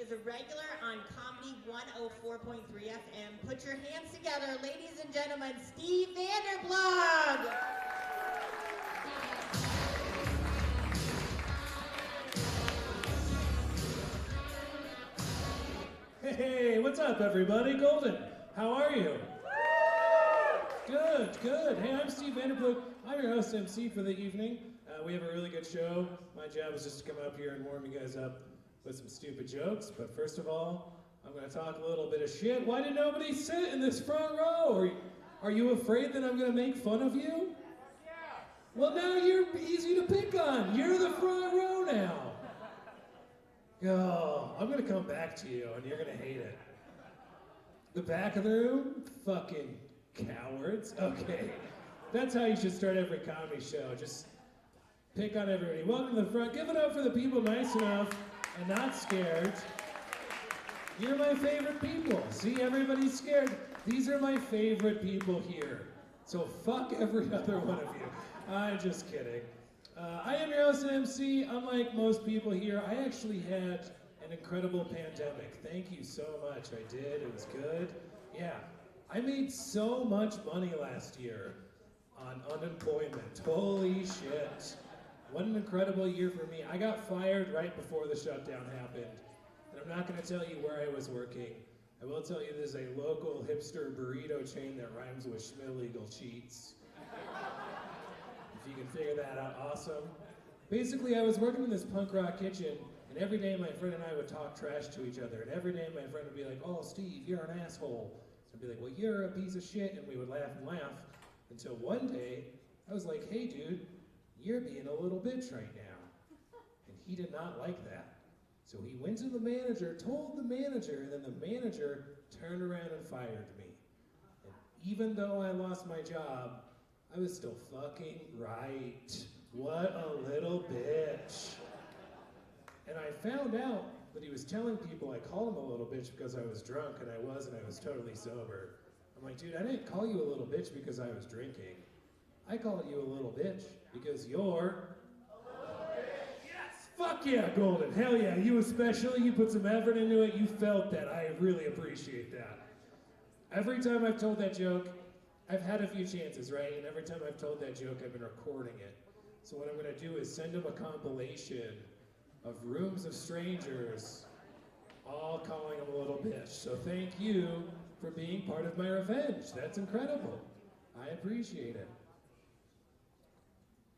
is a regular on Comedy 104.3 FM. Put your hands together, ladies and gentlemen, Steve Vanderblog! Hey, what's up, everybody? Golden, how are you? Good, good. Hey, I'm Steve Vanderblog. I'm your host MC for the evening. We have a really good show. My job is just to come up here and warm you guys up with some stupid jokes. But first of all, I'm going to talk a little bit of shit. Why did nobody sit in this front row? Are you afraid that I'm going to make fun of you? Well, now you're easy to pick on. You're the front row now. Oh, I'm going to come back to you, and you're going to hate it. The back of the room? Fucking cowards. Okay. That's how you should start every comedy show. Just pick on everybody. Welcome to the front. Give it up for the people nice enough and not scared. You're my favorite people. See, everybody's scared. These are my favorite people here. So fuck every other one of you. I'm just kidding. I am your host and MC. Unlike most people here, I actually had an incredible pandemic. Thank you so much. I did. It was good. Yeah. I made so much money last year on unemployment. Holy shit. What an incredible year for me. I got fired right before the shutdown happened. And I'm not going to tell you where I was working. I will tell you there's a local hipster burrito chain that rhymes with schmillegal cheats. If you can figure that out, awesome. Basically, I was working in this punk rock kitchen, and every day my friend and I would talk trash to each other. And every day my friend would be like, "Oh, Steve, you're an asshole." So I'd be like, "Well, you're a piece of shit," and we would laugh and laugh. Until one day, I was like, "Hey, dude, you're being a little bitch right now." And he did not like that. So he went to the manager, told the manager, and then the manager turned around and fired me. And even though I lost my job, I was still fucking right. What a little bitch. And I found out that he was telling people I called him a little bitch because I was drunk, and I wasn't. I was totally sober. I'm like, dude, I didn't call you a little bitch because I was drinking. I called you a little bitch because you're a little bitch. Yes! Fuck yeah, Golden. Hell yeah. You especially, you put some effort into it. You felt that. I really appreciate that. Every time I've told that joke, I've had a few chances, right? And every time I've told that joke, I've been recording it. So what I'm going to do is send him a compilation of rooms of strangers all calling him a little bitch. So thank you for being part of my revenge. That's incredible. I appreciate it.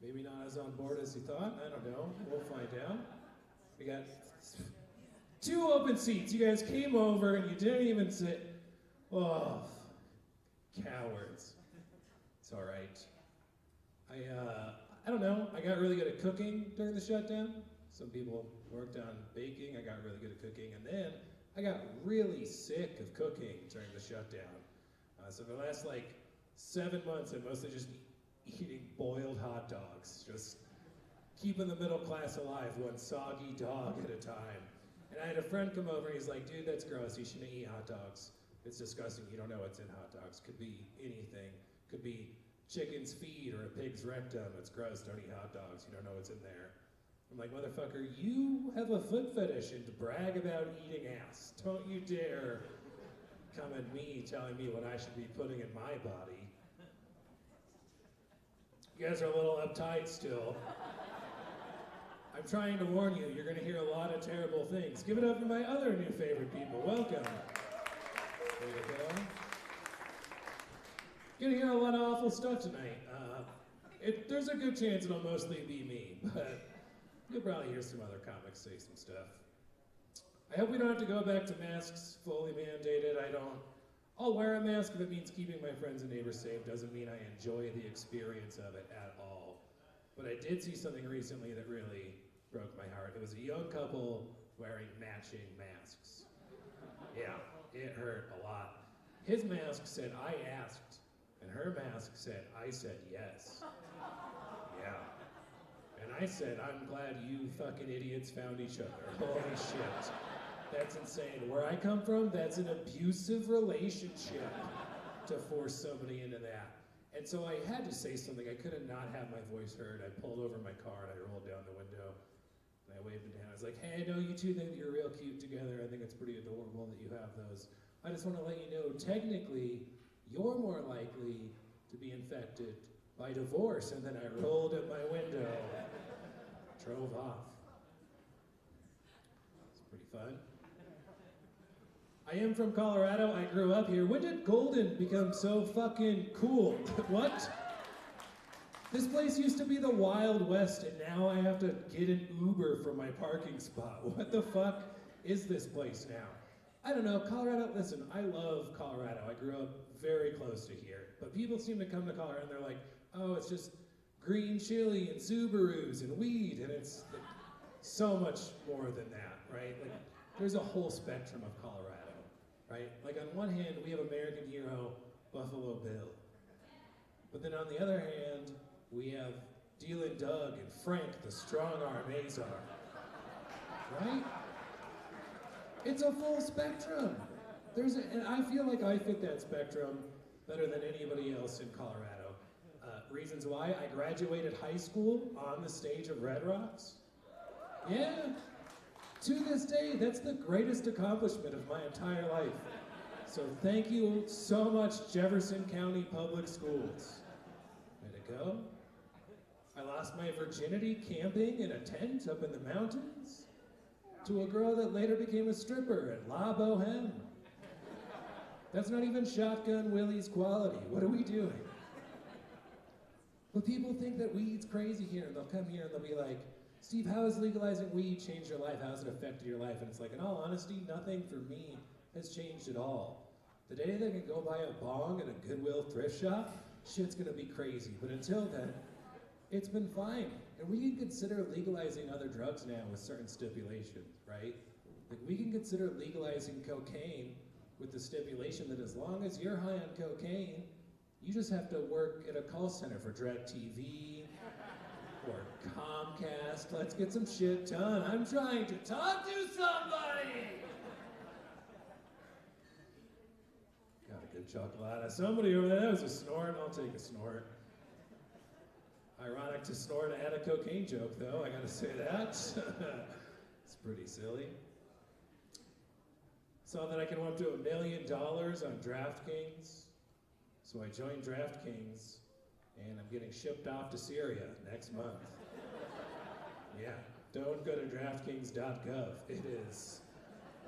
Maybe not as on board as you thought. I don't know. We'll find out. We got 2 open seats. You guys came over and you didn't even sit. Oh, cowards. It's all right. I don't know. I got really good at cooking during the shutdown. Some people worked on baking. I got really good at cooking. And then I got really sick of cooking during the shutdown. So for the last 7 months, I'm mostly just eating boiled hot dogs, just keeping the middle class alive, one soggy dog at a time. And I had a friend come over and he's like, "Dude, that's gross. You shouldn't eat hot dogs. It's disgusting. You don't know what's in hot dogs. Could be anything. Could be chicken's feet or a pig's rectum. It's gross. Don't eat hot dogs. You don't know what's in there." I'm like, "Motherfucker, you have a foot fetish and brag about eating ass. Don't you dare come at me telling me what I should be putting in my body." You guys are a little uptight still. I'm trying to warn you, you're going to hear a lot of terrible things. Give it up for my other new favorite people. Welcome. There you go. You're going to hear a lot of awful stuff tonight. There's a good chance it'll mostly be me, but you'll probably hear some other comics say some stuff. I hope we don't have to go back to masks fully mandated. I'll wear a mask if it means keeping my friends and neighbors safe. Doesn't mean I enjoy the experience of it at all. But I did see something recently that really broke my heart. It was a young couple wearing matching masks. Yeah, it hurt a lot. His mask said, "I asked," and her mask said, "I said yes." Yeah. And I said, "I'm glad you fucking idiots found each other." Holy shit. That's insane. Where I come from, that's an abusive relationship to force somebody into that. And so I had to say something. I couldn't not have my voice heard. I pulled over my car and I rolled down the window and I waved it down. I was like, "Hey, I know you two think that you're real cute together. I think pretty adorable that you have those. I just want to let you know, technically, you're more likely to be infected by divorce. And then I rolled at my window, drove off. It's pretty fun. I am from Colorado. I grew up here. When did Golden become so fucking cool? What? This place used to be the Wild West, and now I have to get an Uber from my parking spot. What the fuck is this place now? I don't know, Colorado, listen, I love Colorado. I grew up very close to here. But people seem to come to Colorado and they're like, oh, it's just green chili and Subarus and weed, and it's like, so much more than that, right? Like, there's a whole spectrum of Colorado, right? Like, on one hand, we have American hero, Buffalo Bill. But then on the other hand, we have Dealin' Doug and Frank, the strong-arm Azar, right? It's a full spectrum. And I feel like I fit that spectrum better than anybody else in Colorado. Reasons why: I graduated high school on the stage of Red Rocks. Yeah. To this day, that's the greatest accomplishment of my entire life. So thank you so much, Jefferson County Public Schools. Way to go. I lost my virginity camping in a tent up in the mountains to a girl that later became a stripper at La Boheme. That's not even Shotgun Willie's quality. What are we doing? But people think that weed's crazy here, and they'll come here and they'll be like, Steve, how has legalizing weed changed your life? How has it affected your life? And it's like, in all honesty, nothing for me has changed at all. The day that I can go buy a bong at a Goodwill thrift shop, shit's gonna be crazy. But until then, it's been fine. And we can consider legalizing other drugs now with certain stipulations, right? Like, we can consider legalizing cocaine with the stipulation that as long as you're high on cocaine, you just have to work at a call center for DirecTV or Comcast. Let's get some shit done. I'm trying to talk to somebody. Got a good chocolate. Somebody over there, that was a snort. I'll take a snort. Ironic to snort at a cocaine joke, though, I gotta say that. It's pretty silly. Saw that I can win up to $1 million on DraftKings. So I joined DraftKings, and I'm getting shipped off to Syria next month. Yeah, don't go to DraftKings.gov. It is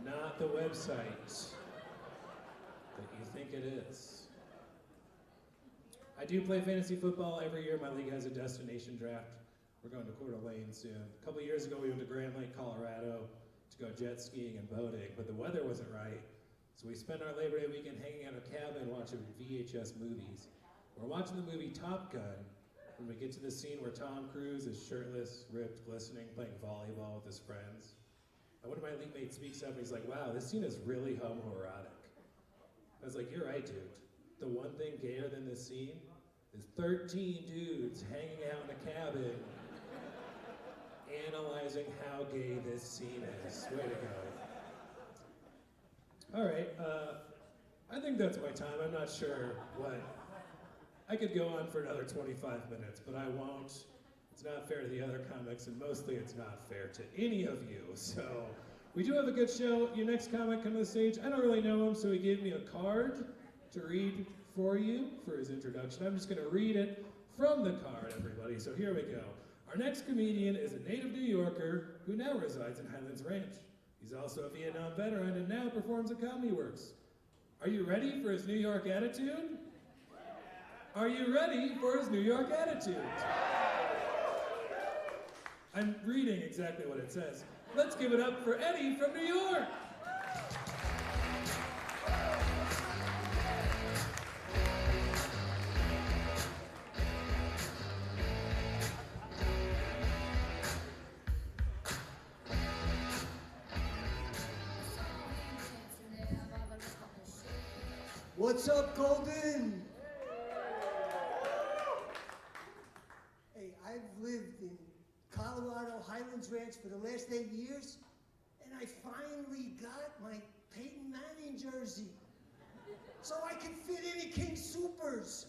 not the website that you think it is. I do play fantasy football every year. My league has a destination draft. We're going to Coeur d'Alene soon. A couple years ago, we went to Grand Lake, Colorado to go jet skiing and boating, but the weather wasn't right. So we spent our Labor Day weekend hanging out in a cabin watching VHS movies. We're watching the movie Top Gun when we get to the scene where Tom Cruise is shirtless, ripped, glistening, playing volleyball with his friends. And one of my league mates speaks up and he's like, wow, this scene is really homoerotic. I was like, you're right, dude. The one thing gayer than this scene is 13 dudes hanging out in a cabin analyzing how gay this scene is. Way to go. All right, I think that's my time. I'm not sure what. I could go on for another 25 minutes, but I won't. It's not fair to the other comics, and mostly it's not fair to any of you. So we do have a good show. Your next comic come to the stage. I don't really know him, so he gave me a card to read for you for his introduction. I'm just going to read it from the card, everybody. So here we go. Our next comedian is a native New Yorker who now resides in Highlands Ranch. He's also a Vietnam veteran and now performs at Comedy Works. Are you ready for his New York attitude? Are you ready for his New York attitude? I'm reading exactly what it says. Let's give it up for Eddie from New York. What's up, Golden? Hey, I've lived in Colorado Highlands Ranch for the last 8 years, and I finally got my Peyton Manning jersey, so I can fit any King Supers.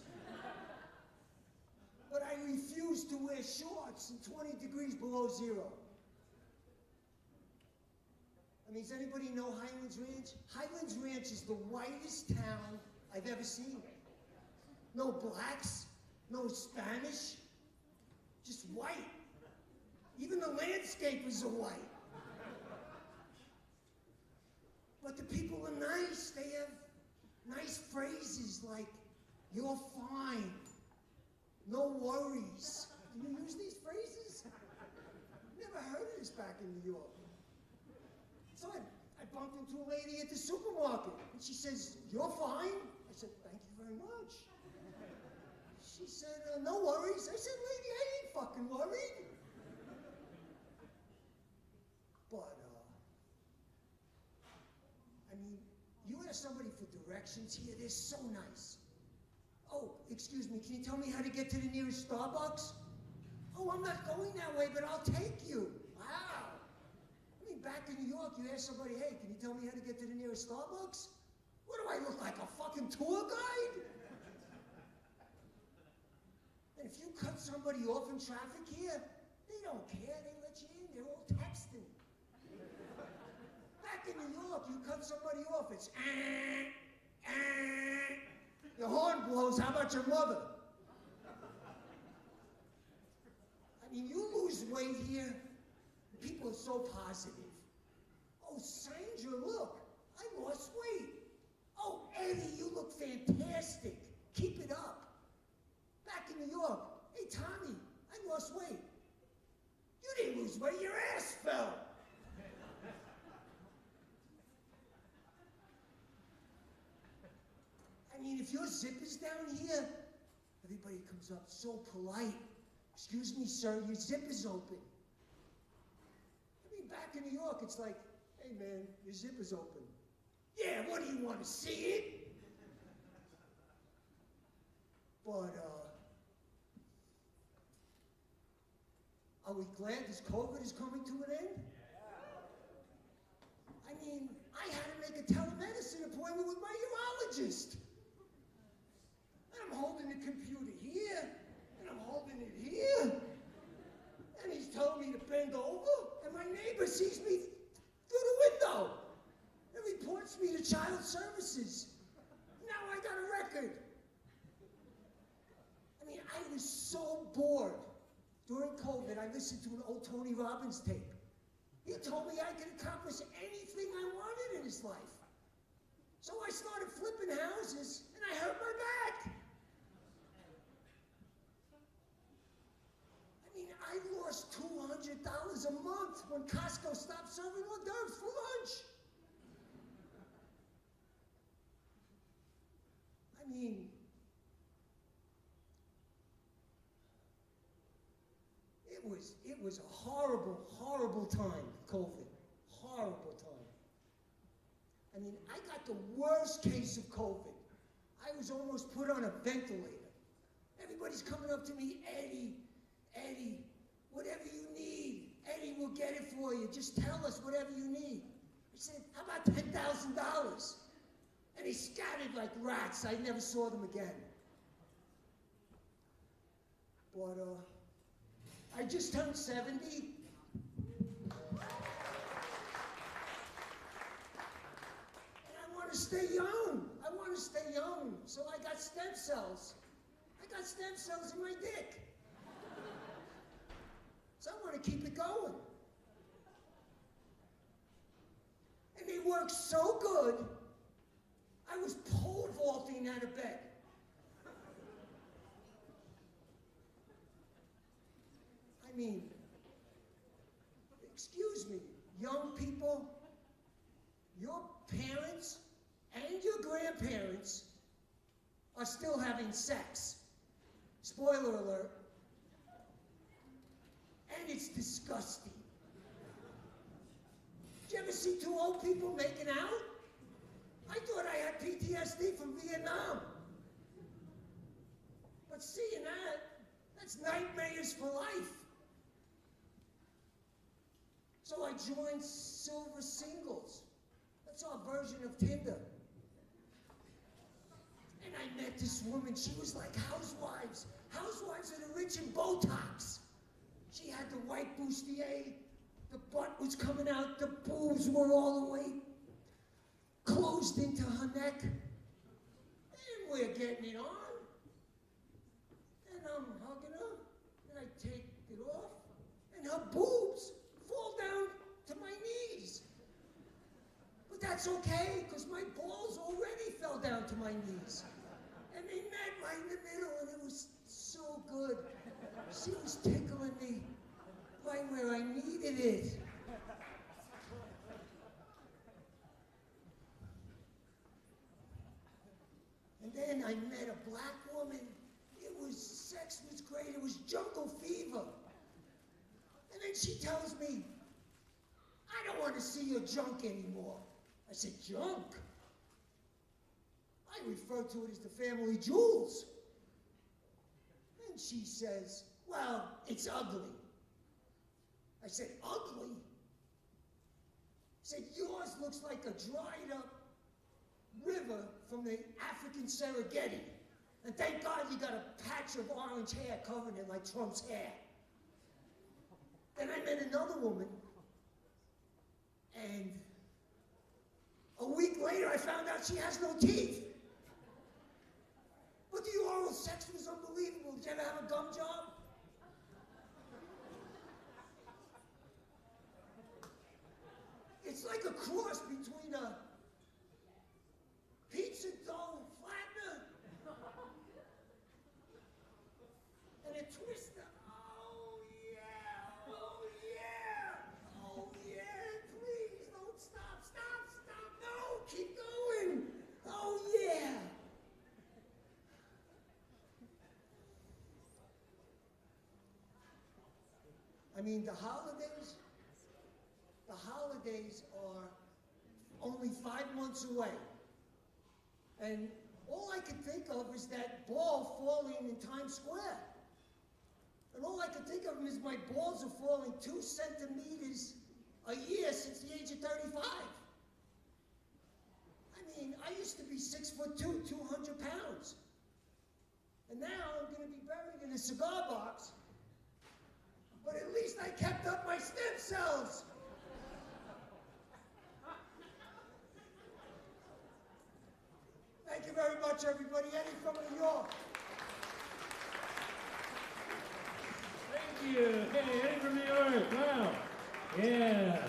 But I refuse to wear shorts in 20 degrees below zero. I mean, does anybody know Highlands Ranch? Highlands Ranch is the whitest town I've ever seen. No blacks, no Spanish, just white. Even the landscapers are white. But the people are nice. They have nice phrases like, "You're fine," "No worries." Do you use these phrases? Never heard of this back in New York. So I bumped into a lady at the supermarket, and she says, "You're fine?" I said, "Thank you very much." She said, "No worries." I said, "Lady, I ain't fucking worried." But, I mean, you ask somebody for directions here, they're so nice. "Oh, excuse me, can you tell me how to get to the nearest Starbucks?" "Oh, I'm not going that way, but I'll take you." Wow. I mean, back in New York, you ask somebody, "Hey, can you tell me how to get to the nearest Starbucks?" What do I look like, a fucking tour guide? And if you cut somebody off in traffic here, they don't care, they let you in, they're all texting. Back in New York, you cut somebody off, it's your horn blows, how about your mother? I mean, you lose weight here, people are so positive. "Oh, Sandra, look, I lost weight." "Oh, Eddie, you look fantastic. Keep it up." Back in New York, "Hey, Tommy, I lost weight." "You didn't lose weight, your ass fell." I mean, if your zip is down here, everybody comes up so polite. "Excuse me, sir, your zip is open." I mean, back in New York, it's like, "Hey, man, your zip is open." "Yeah, what do you want to see it?" But, are we glad this COVID is coming to an end? I mean, I had to make a telemedicine appointment with my urologist. And I'm holding the computer here, and I'm holding it here. And he's telling me to bend over, and my neighbor sees me through the window and reports me to child services. Now I got a record. I mean, I was so bored. During COVID, I listened to an old Tony Robbins tape. He told me I could accomplish anything I wanted in this life. So I started flipping houses, and I hurt my back. I mean, I lost $200 a month when Costco stopped serving hors d'oeuvres for lunch. I mean, it was a horrible, horrible time, COVID. Horrible time. I mean, I got the worst case of COVID. I was almost put on a ventilator. Everybody's coming up to me, Eddie, whatever you need, Eddie will get it for you. Just tell us whatever you need. I said, how about $10,000? And they scattered like rats. I never saw them again. But, I just turned 70. And I want to stay young. I want to stay young. So I got stem cells. I got stem cells in my dick. So I want to keep it going. And they work so good, I was pole vaulting out of bed. I mean, excuse me, young people, your parents and your grandparents are still having sex. Spoiler alert. And it's disgusting. Did you ever see two old people making out? I thought I had PTSD from Vietnam. But seeing that's nightmares for life. So I joined Silver Singles. That's our version of Tinder. And I met this woman. She was like Housewives. Housewives are the rich and Botox. She had the white bustier, The butt was coming out, the boobs were all the way closed into her neck. And we're getting it on. And I'm hugging her, and I take it off, and her boobs fall down to my knees. But that's okay, because my balls already fell down to my knees. And they met right in the middle, and it was so good. She was tickling me right where I needed it. And then I met a black woman. Sex was great. It was jungle fever. And then she tells me, I don't want to see your junk anymore. I said, junk? I refer to it as the family jewels. And she says, well, it's ugly. I said, ugly? I said, yours looks like a dried up river from the African Serengeti. And thank God you got a patch of orange hair covering it like Trump's hair. Then I met another woman, and a week later I found out she has no teeth. But the oral sex was unbelievable. Did you ever have a gum job? It's like a cross between a pizza dough flattener and a twister. Oh yeah, oh yeah, oh yeah, please don't stop, no, keep going. Oh yeah. I mean, the holidays are only 5 months away. And all I could think of is that ball falling in Times Square. And all I could think of is my balls are falling 2 centimeters a year since the age of 35. I mean, I used to be 6'2", 200 pounds. And now I'm going to be buried in a cigar box. But at least I kept up my stem cells. Thank you very much, everybody. Eddie from New York. Thank you. Hey, Eddie from New York. Wow. Yeah.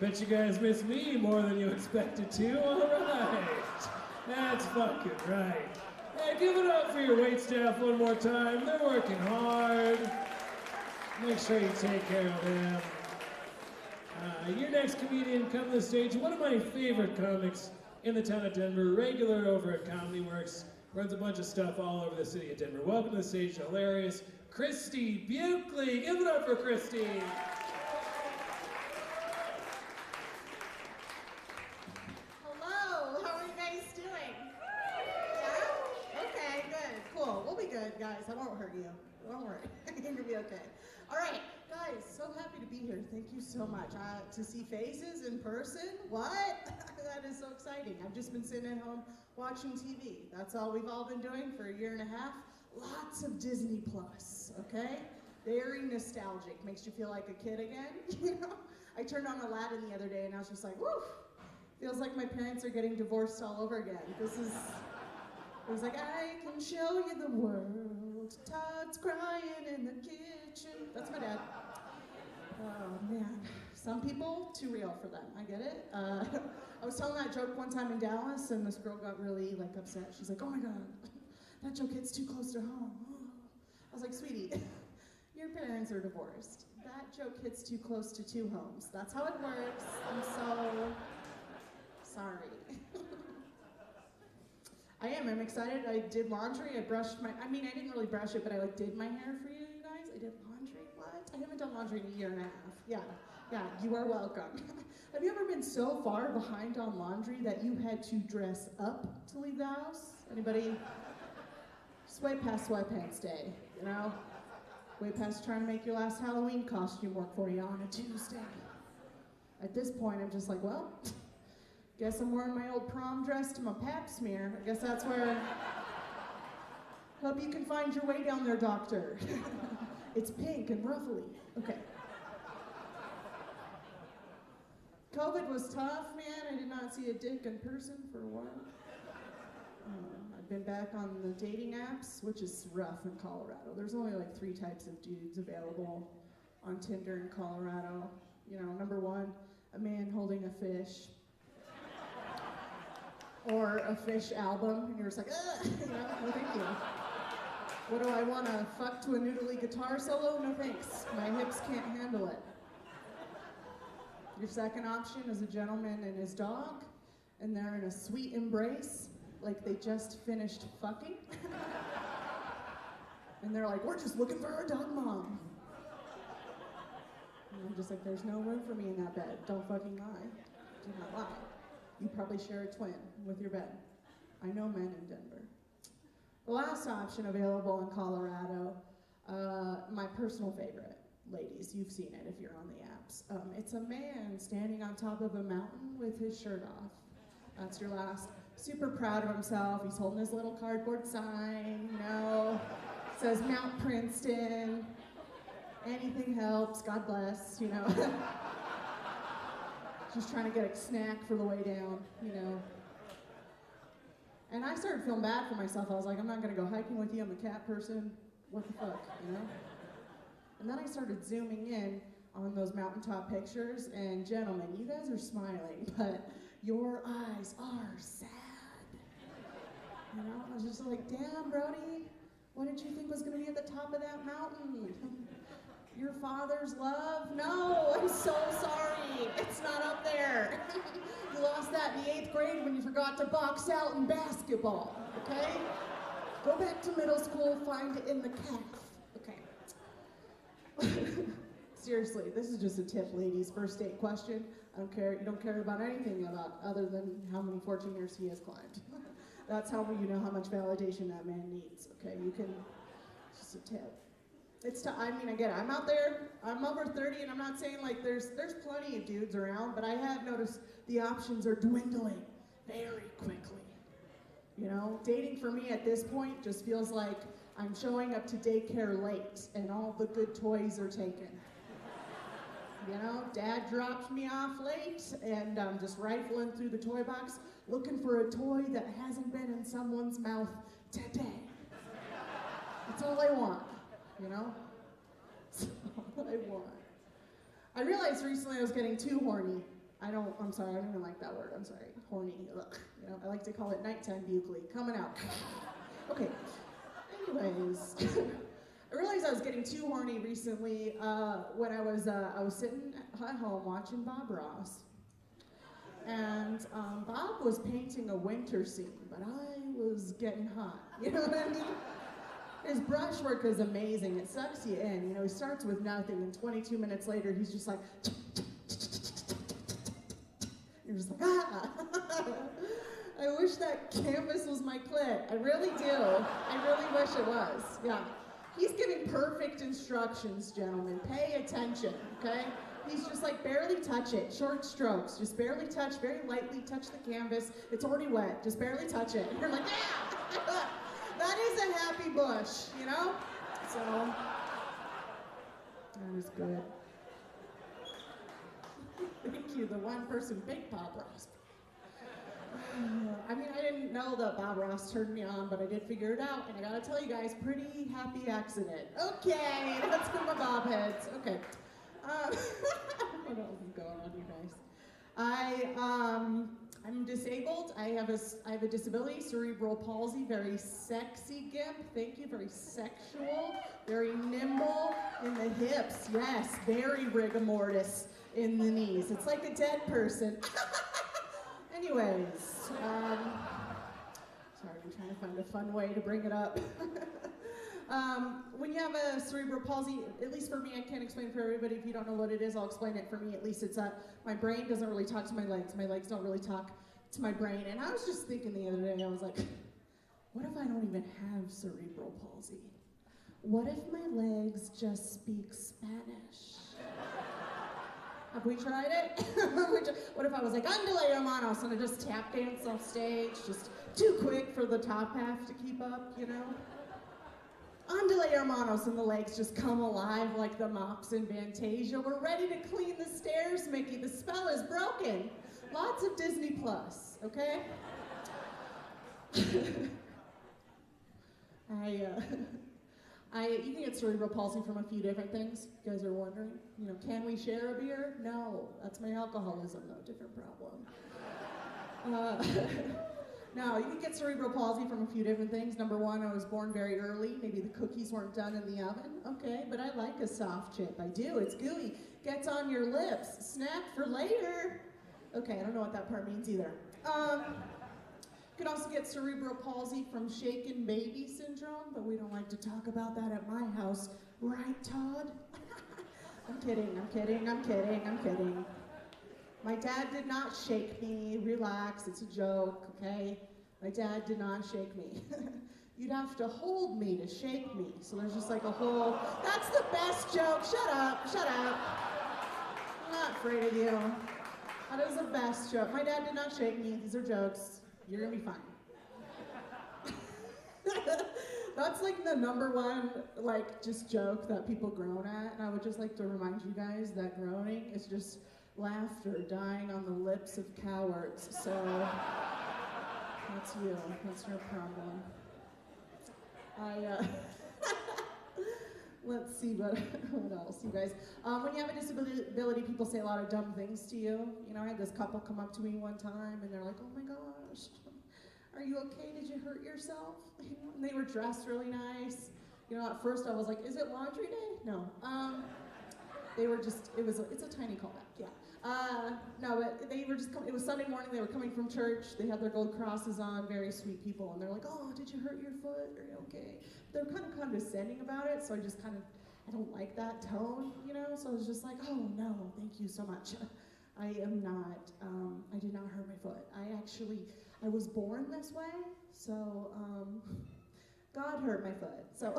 Bet you guys miss me more than you expected to. All right. That's fucking right. Hey, give it up for your waitstaff one more time. They're working hard. Make sure you take care of them. Your next comedian come to the stage. One of my favorite comics in the town of Denver, regular over at Comedy Works, runs a bunch of stuff all over the city of Denver. Welcome to the stage, the hilarious Christy Buckley. Give it up for Christy. Hello, how are you guys doing? Yeah? Okay, good, cool. We'll be good, guys. I won't hurt you. Don't worry. You're gonna be okay. All right, guys, so happy to be here. Thank you so much. To see faces in person, what? That is so exciting. I've just been sitting at home watching TV. That's all we've all been doing for a year and a half. Lots of Disney Plus, okay? Very nostalgic. Makes you feel like a kid again, you know? I turned on Aladdin the other day and I was just like, woo! Feels like my parents are getting divorced all over again. It was like, I can show you the world. Todd's crying in the kitchen. That's my dad. Oh, man. Some people, too real for them. I get it. I was telling that joke one time in Dallas, and this girl got really, upset. She's like, oh, my God, that joke hits too close to home. Oh. I was like, sweetie, your parents are divorced. That joke hits too close to 2 homes. That's how it works. I'm so sorry. I'm excited. I did laundry. I brushed I didn't really brush it, but I did my hair for you guys. I did laundry. What? I haven't done laundry in a year and a half. Yeah, you are welcome. Have you ever been so far behind on laundry that you had to dress up to leave the house? Anybody? Just way past sweatpants day, you know? Way past trying to make your last Halloween costume work for you on a Tuesday. At this point, I'm just like, well, guess I'm wearing my old prom dress to my pap smear. I guess that's where... Hope you can find your way down there, doctor. It's pink and ruffly. Okay. COVID was tough, man. I did not see a dick in person for a while. I've been back on the dating apps, which is rough in Colorado. There's only like 3 types of dudes available on Tinder in Colorado. You know, number 1, a man holding a fish. Or a fish album, and you're just like, ugh, you know, no thank you. What do I want to fuck to a noodly guitar solo? No thanks. My hips can't handle it. Your second option is a gentleman and his dog, and they're in a sweet embrace, like they just finished fucking. And they're like, we're just looking for our dog mom. And I'm just like, there's no room for me in that bed. Don't fucking lie. Do not lie. You probably share a twin with your bed. I know men in Denver. The last option available in Colorado, my personal favorite, ladies, you've seen it if you're on the apps. It's a man standing on top of a mountain with his shirt off. That's your last. Super proud of himself. He's holding his little cardboard sign, you know, says Mount Princeton. Anything helps, God bless, you know. Just trying to get a snack for the way down, you know. And I started feeling bad for myself. I was like, I'm not gonna go hiking with you, I'm a cat person. What the fuck, you know? And then I started zooming in on those mountaintop pictures, and gentlemen, you guys are smiling, but your eyes are sad. You know, I was just like, damn, Brody, what did you think was gonna be at the top of that mountain? Your father's love? No, I'm so sorry. It's not up there. You lost that in the 8th grade when you forgot to box out in basketball, okay? Go back to middle school, find it in the calf, okay? Seriously, this is just a tip, ladies. First date question. I don't care. You don't care about anything about other than how many 14 years he has climbed. That's how you know how much validation that man needs, okay? You can, just a tip. I mean, I get it. I'm out there, I'm over 30, and I'm not saying like there's plenty of dudes around, but I have noticed the options are dwindling very quickly. You know, dating for me at this point just feels like I'm showing up to daycare late and all the good toys are taken. You know, dad dropped me off late and I'm just rifling through the toy box looking for a toy that hasn't been in someone's mouth today. That's all I want. You know? That's all I want. I realized recently I was getting too horny. I'm sorry, I don't even like that word, I'm sorry. Horny, ugh. You know, I like to call it nighttime bugly. Coming out. Okay, anyways. I realized I was getting too horny recently when I was sitting at home watching Bob Ross. And Bob was painting a winter scene, but I was getting hot. You know what I mean? His brushwork is amazing. It sucks you in. You know, he starts with nothing, and 22 minutes later, he's just like, you're just like, ah. I wish that canvas was my clit. I really do. I really wish it was. Yeah. He's giving perfect instructions, gentlemen. Pay attention, okay? He's just like, barely touch it. Short strokes. Just barely touch, very lightly touch the canvas. It's already wet. Just barely touch it. And you're like, yeah! That is a happy bush, you know? So, that is good. Thank you, the one person, big Bob Ross. I mean, I didn't know that Bob Ross turned me on, but I did figure it out, and I gotta tell you guys, pretty happy accident. Okay, that's for my Bob heads. Okay. What else is going on, you guys? I'm disabled. I have a disability, cerebral palsy, very sexy gimp. Thank you, very sexual, very nimble in the hips. Yes, very rigor mortis in the knees. It's like a dead person. Anyways, sorry, I'm trying to find a fun way to bring it up. When you have a cerebral palsy, at least for me, I can't explain for everybody. If you don't know what it is, I'll explain it for me. At least it's my brain doesn't really talk to my legs. My legs don't really talk to my brain. And I was just thinking the other day, I was like, what if I don't even have cerebral palsy? What if my legs just speak Spanish? Have we tried it? What if I was like, andale hermanos, and I just tap dance off stage, just too quick for the top half to keep up, you know? Andale hermanos, and the legs just come alive like the mops in Fantasia. We're ready to clean the stairs, Mickey. The spell is broken. Lots of Disney Plus, okay? You can get cerebral palsy from a few different things. You guys are wondering, you know, can we share a beer? No, that's my alcoholism, though, different problem. No, you can get cerebral palsy from a few different things. Number one, I was born very early. Maybe the cookies weren't done in the oven. Okay, but I like a soft chip. I do, it's gooey. Gets on your lips. Snack for later. Okay, I don't know what that part means either. You can also get cerebral palsy from shaken baby syndrome, but we don't like to talk about that at my house. Right, Todd? I'm kidding. My dad did not shake me. Relax, it's a joke, okay? My dad did not shake me. You'd have to hold me to shake me. So there's just like a whole, that's the best joke. Shut up. I'm not afraid of you. That is the best joke. My dad did not shake me. These are jokes. You're gonna be fine. That's like the number one, like, just joke that people groan at. And I would just like to remind you guys that groaning is just laughter dying on the lips of cowards. So that's you. That's your problem. Let's see what else, you guys. When you have a disability, people say a lot of dumb things to you. You know, I had this couple come up to me one time, and they're like, "Oh my gosh, are you okay? Did you hurt yourself?" And they were dressed really nice. You know, at first I was like, "Is it laundry day?" No. They were just, it's a tiny callback, yeah. No, but they were just it was Sunday morning, they were coming from church, they had their gold crosses on, very sweet people, and they're like, "Oh, did you hurt your foot? Are you okay?" They're kind of condescending about it, so I just kind of, I don't like that tone, you know, so I was just like, "Oh no, thank you so much. I am not, I did not hurt my foot. I was born this way, so God hurt my foot, so."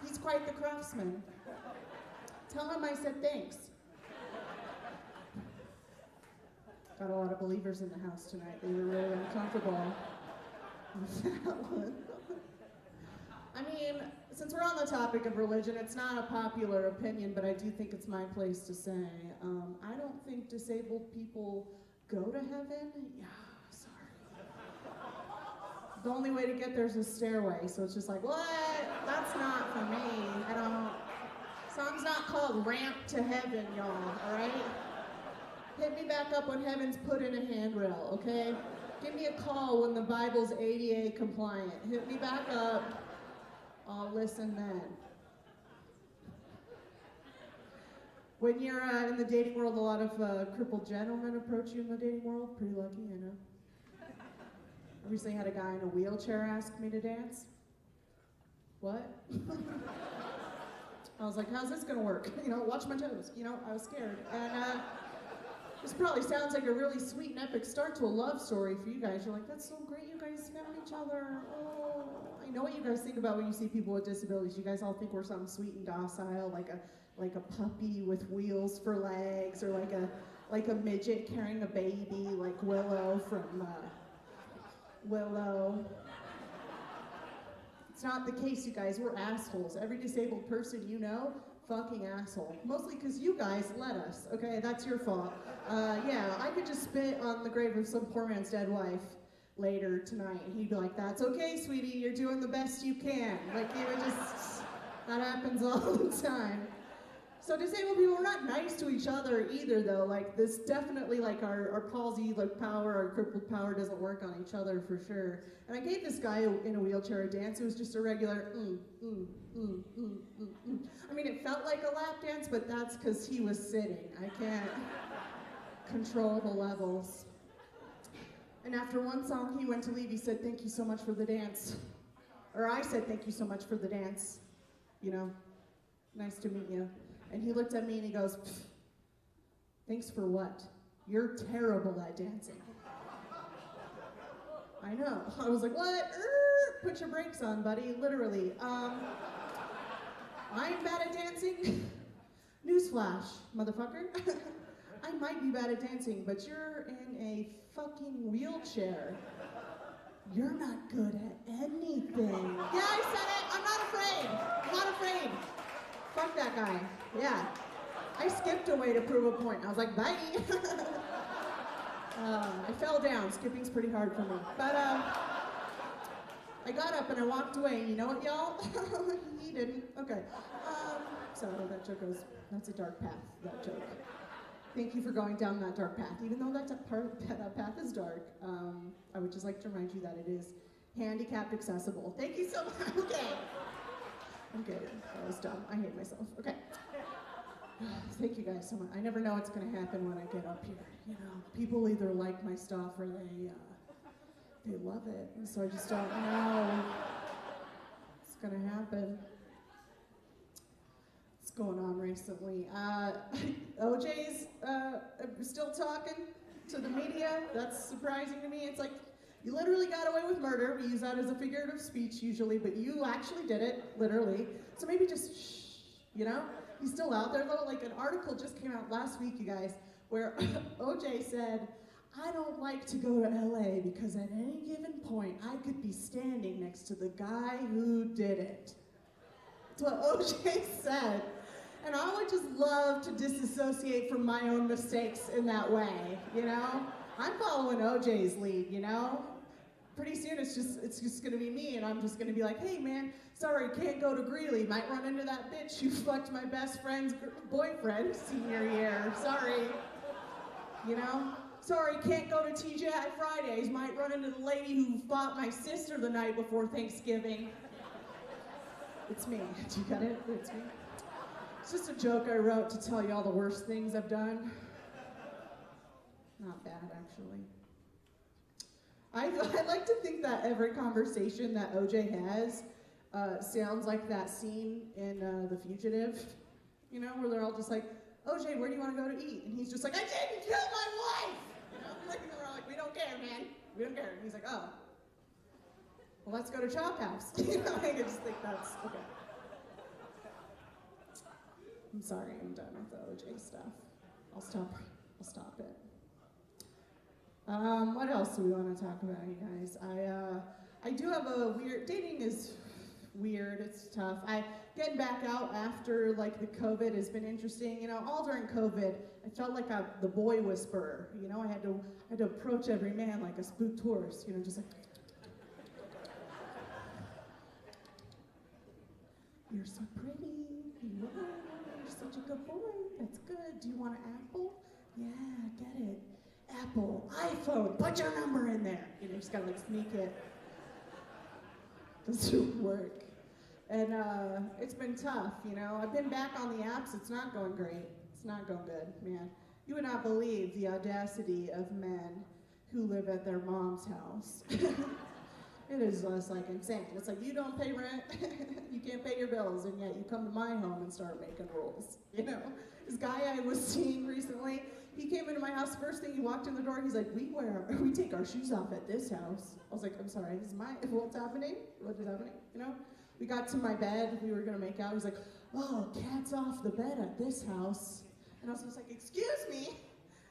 He's quite the craftsman. Tell him I said thanks. Got a lot of believers in the house tonight. They were really uncomfortable with that one. I mean, since we're on the topic of religion, it's not a popular opinion, but I do think it's my place to say, I don't think disabled people go to heaven. Yeah, sorry. The only way to get there is a stairway, so it's just like, what? That's not for me. Song's not called Ramp to Heaven, y'all, all right? Hit me back up when heaven's put in a handrail, okay? Give me a call when the Bible's ADA compliant. Hit me back up. I'll listen then. When you're in the dating world, a lot of crippled gentlemen approach you in the dating world. Pretty lucky, I know. I recently had a guy in a wheelchair ask me to dance. What? I was like, how's this gonna work? You know, watch my toes. You know, I was scared. And this probably sounds like a really sweet and epic start to a love story for you guys. You're like, that's so great, you guys found each other. Oh, I know what you guys think about when you see people with disabilities. You guys all think we're something sweet and docile, like a puppy with wheels for legs, or like a midget carrying a baby, like Willow from Willow. It's not the case, you guys. We're assholes. Every disabled person you know, fucking asshole. Mostly because you guys let us, okay? That's your fault. Yeah, I could just spit on the grave of some poor man's dead wife later tonight, and he'd be like, "That's okay, sweetie, you're doing the best you can." Like, he would just, that happens all the time. So disabled people, we're not nice to each other either, though. Like, this definitely, like, our palsy, like, power, our crippled power doesn't work on each other for sure. And I gave this guy in a wheelchair a dance. It was just a regular I mean, it felt like a lap dance, but that's because he was sitting. I can't control the levels. And after one song, he went to leave. He said, "Thank you so much for the dance." Or I said, "Thank you so much for the dance. You know, nice to meet you." And he looked at me and he goes, "Thanks for what? You're terrible at dancing." I know. I was like, "What? Put your brakes on, buddy." Literally. I'm bad at dancing? Newsflash, motherfucker. I might be bad at dancing, but you're in a fucking wheelchair. You're not good at anything. Yeah, I said it. I'm not afraid. I'm not afraid. Fuck that guy. Yeah. I skipped away to prove a point. I was like, bye. I fell down. Skipping's pretty hard for me. But I got up and I walked away. And you know what, y'all? He didn't. Okay. So that joke goes, that's a dark path, that joke. Thank you for going down that dark path. Even though that path is dark, I would just like to remind you that it is handicapped accessible. Thank you so much. Okay. I'm good. That was dumb. I hate myself. Okay. Thank you guys so much. I never know what's going to happen when I get up here. You know, people either like my stuff or they love it. And so I just don't know what's going to happen. What's going on recently? OJ's still talking to the media. That's surprising to me. It's like, you literally got away with murder. We use that as a figurative speech usually, but you actually did it, literally. So maybe just shh, you know? He's still out there though. Like an article just came out last week, you guys, where OJ said, I don't like to go to LA because at any given point, I could be standing next to the guy who did it. That's what OJ said. And I would just love to disassociate from my own mistakes in that way, you know? I'm following OJ's lead, you know? Pretty soon it's just gonna be me and I'm just gonna be like, hey man, sorry, can't go to Greeley. Might run into that bitch who fucked my best friend's boyfriend senior year. Sorry. You know? Sorry, can't go to TGI Fridays. Might run into the lady who fought my sister the night before Thanksgiving. It's me. Do you get it? It's me. It's just a joke I wrote to tell you all the worst things I've done. Not bad, actually. I like to think that every conversation that OJ has sounds like that scene in The Fugitive, you know, where they're all just like, OJ, where do you want to go to eat? And he's just like, I didn't kill my wife! You know, like, and we're all like, we don't care, man. We don't care. And he's like, oh. Well, let's go to Chop House. You know, I just think that's, okay. I'm sorry, I'm done with the OJ stuff. I'll stop it. What else do we want to talk about, you guys? I do have a dating is weird, it's tough. Getting back out after like the COVID has been interesting. You know, all during COVID, I felt like the boy whisperer. You know, I had to approach every man like a spooked horse, you know, just like, you're so pretty, you're such a good boy, that's good. Do you want an apple? Yeah, get it. Apple, iPhone, put your number in there. You know, you just gotta like sneak it. Doesn't work. And it's been tough, you know. I've been back on the apps, it's not going great. It's not going good, man. You would not believe the audacity of men who live at their mom's house. It is just like insane. It's like you don't pay rent, you can't pay your bills, and yet you come to my home and start making rules, you know. This guy I was seeing recently, he came into my house, first thing he walked in the door, he's like, we take our shoes off at this house. I was like, I'm sorry, what's happening? What is happening, you know? We got to my bed, we were gonna make out, he's like, oh, cat's off the bed at this house. And I was just like, excuse me,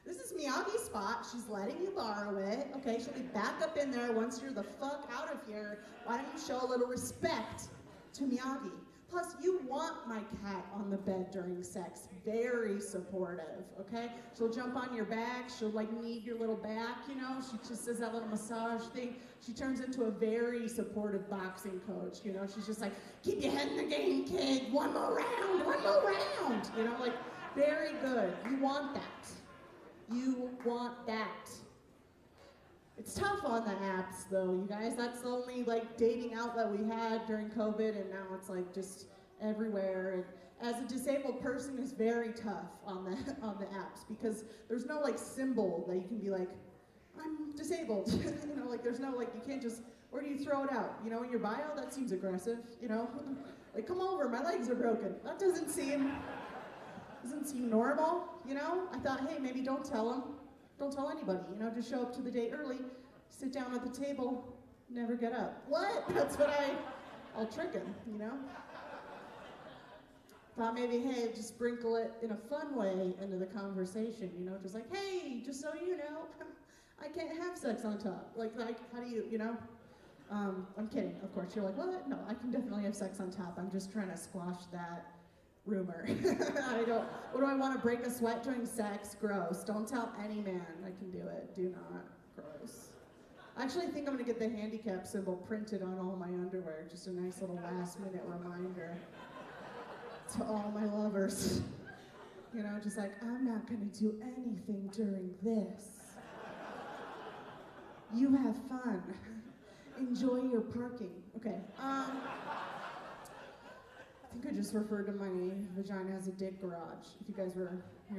this is Miyagi's spot, she's letting you borrow it. Okay, she'll be back up in there once you're the fuck out of here. Why don't you show a little respect to Miyagi? Plus, you want my cat on the bed during sex. Very supportive, okay? She'll jump on your back. She'll, like, knead your little back, you know? She just does that little massage thing. She turns into a very supportive boxing coach, you know? She's just like, keep your head in the game, kid. One more round, one more round. You know, like, very good. You want that. You want that. It's tough on the apps, though, you guys. That's the only, like, dating outlet we had during COVID, and now it's, like, just everywhere. And as a disabled person, it's very tough on the apps because there's no, like, symbol that you can be like, I'm disabled. You know, like, there's no, like, you can't just, where do you throw it out? You know, in your bio, that seems aggressive, you know? Like, come over, my legs are broken. That doesn't seem normal, you know? I thought, hey, maybe don't tell them. Don't tell anybody, you know, just show up to the date early, sit down at the table, never get up. What? That's what I'll trick him, you know? Thought maybe, hey, just sprinkle it in a fun way into the conversation, you know, just like, hey, just so you know, I can't have sex on top. Like how do you know? I'm kidding, of course. You're like, what? No, I can definitely have sex on top. I'm just trying to squash that rumor. What do I want to break a sweat during sex? Gross. Don't tell any man I can do it. Do not. Gross. I actually think I'm going to get the handicap symbol printed on all my underwear. Just a nice little last minute reminder to all my lovers. You know, just like, I'm not going to do anything during this. You have fun. Enjoy your parking. Okay. I think I just referred to my vagina as a dick garage. If you guys you're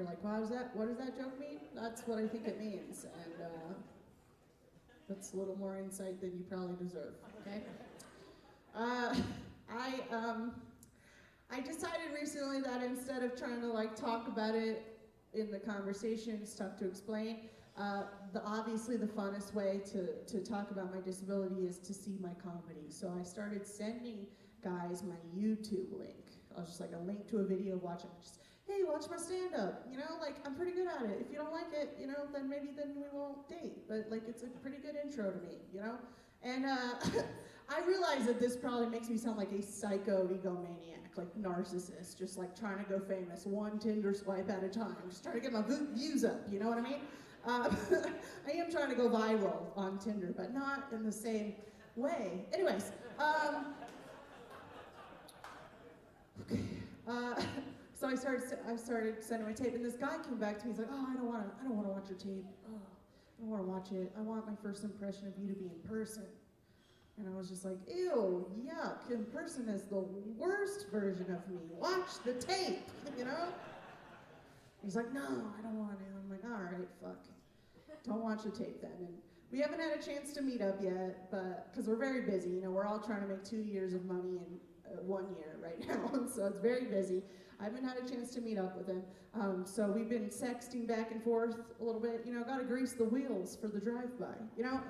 like, what does that joke mean? That's what I think it means. And that's a little more insight than you probably deserve, okay? I decided recently that instead of trying to like talk about it in the conversation, it's tough to explain, obviously the funnest way to talk about my disability is to see my comedy. So I started sending guys my YouTube link. I was just like a link to a video, watch it. Just, hey, watch my stand-up. You know, like I'm pretty good at it. If you don't like it, you know, then maybe we won't date. But like it's a pretty good intro to me, you know? And I realize that this probably makes me sound like a psycho egomaniac, like narcissist, just like trying to go famous, one Tinder swipe at a time, just trying to get my views up, you know what I mean? I am trying to go viral on Tinder, but not in the same way. Anyways, okay. So I started sending my tape, and this guy came back to me. He's like, "Oh, I don't want to watch your tape. Oh, I don't want to watch it. I want my first impression of you to be in person." And I was just like, "Ew, yuck! In person is the worst version of me. Watch the tape, you know." He's like, "No, I don't want to." I'm like, "All right, fuck. Don't watch the tape then." And we haven't had a chance to meet up yet, but because we're very busy. You know, we're all trying to make 2 years of money in 1 year right now, so it's very busy. I haven't had a chance to meet up with him. So we've been sexting back and forth a little bit. You know, got to grease the wheels for the drive-by. You know,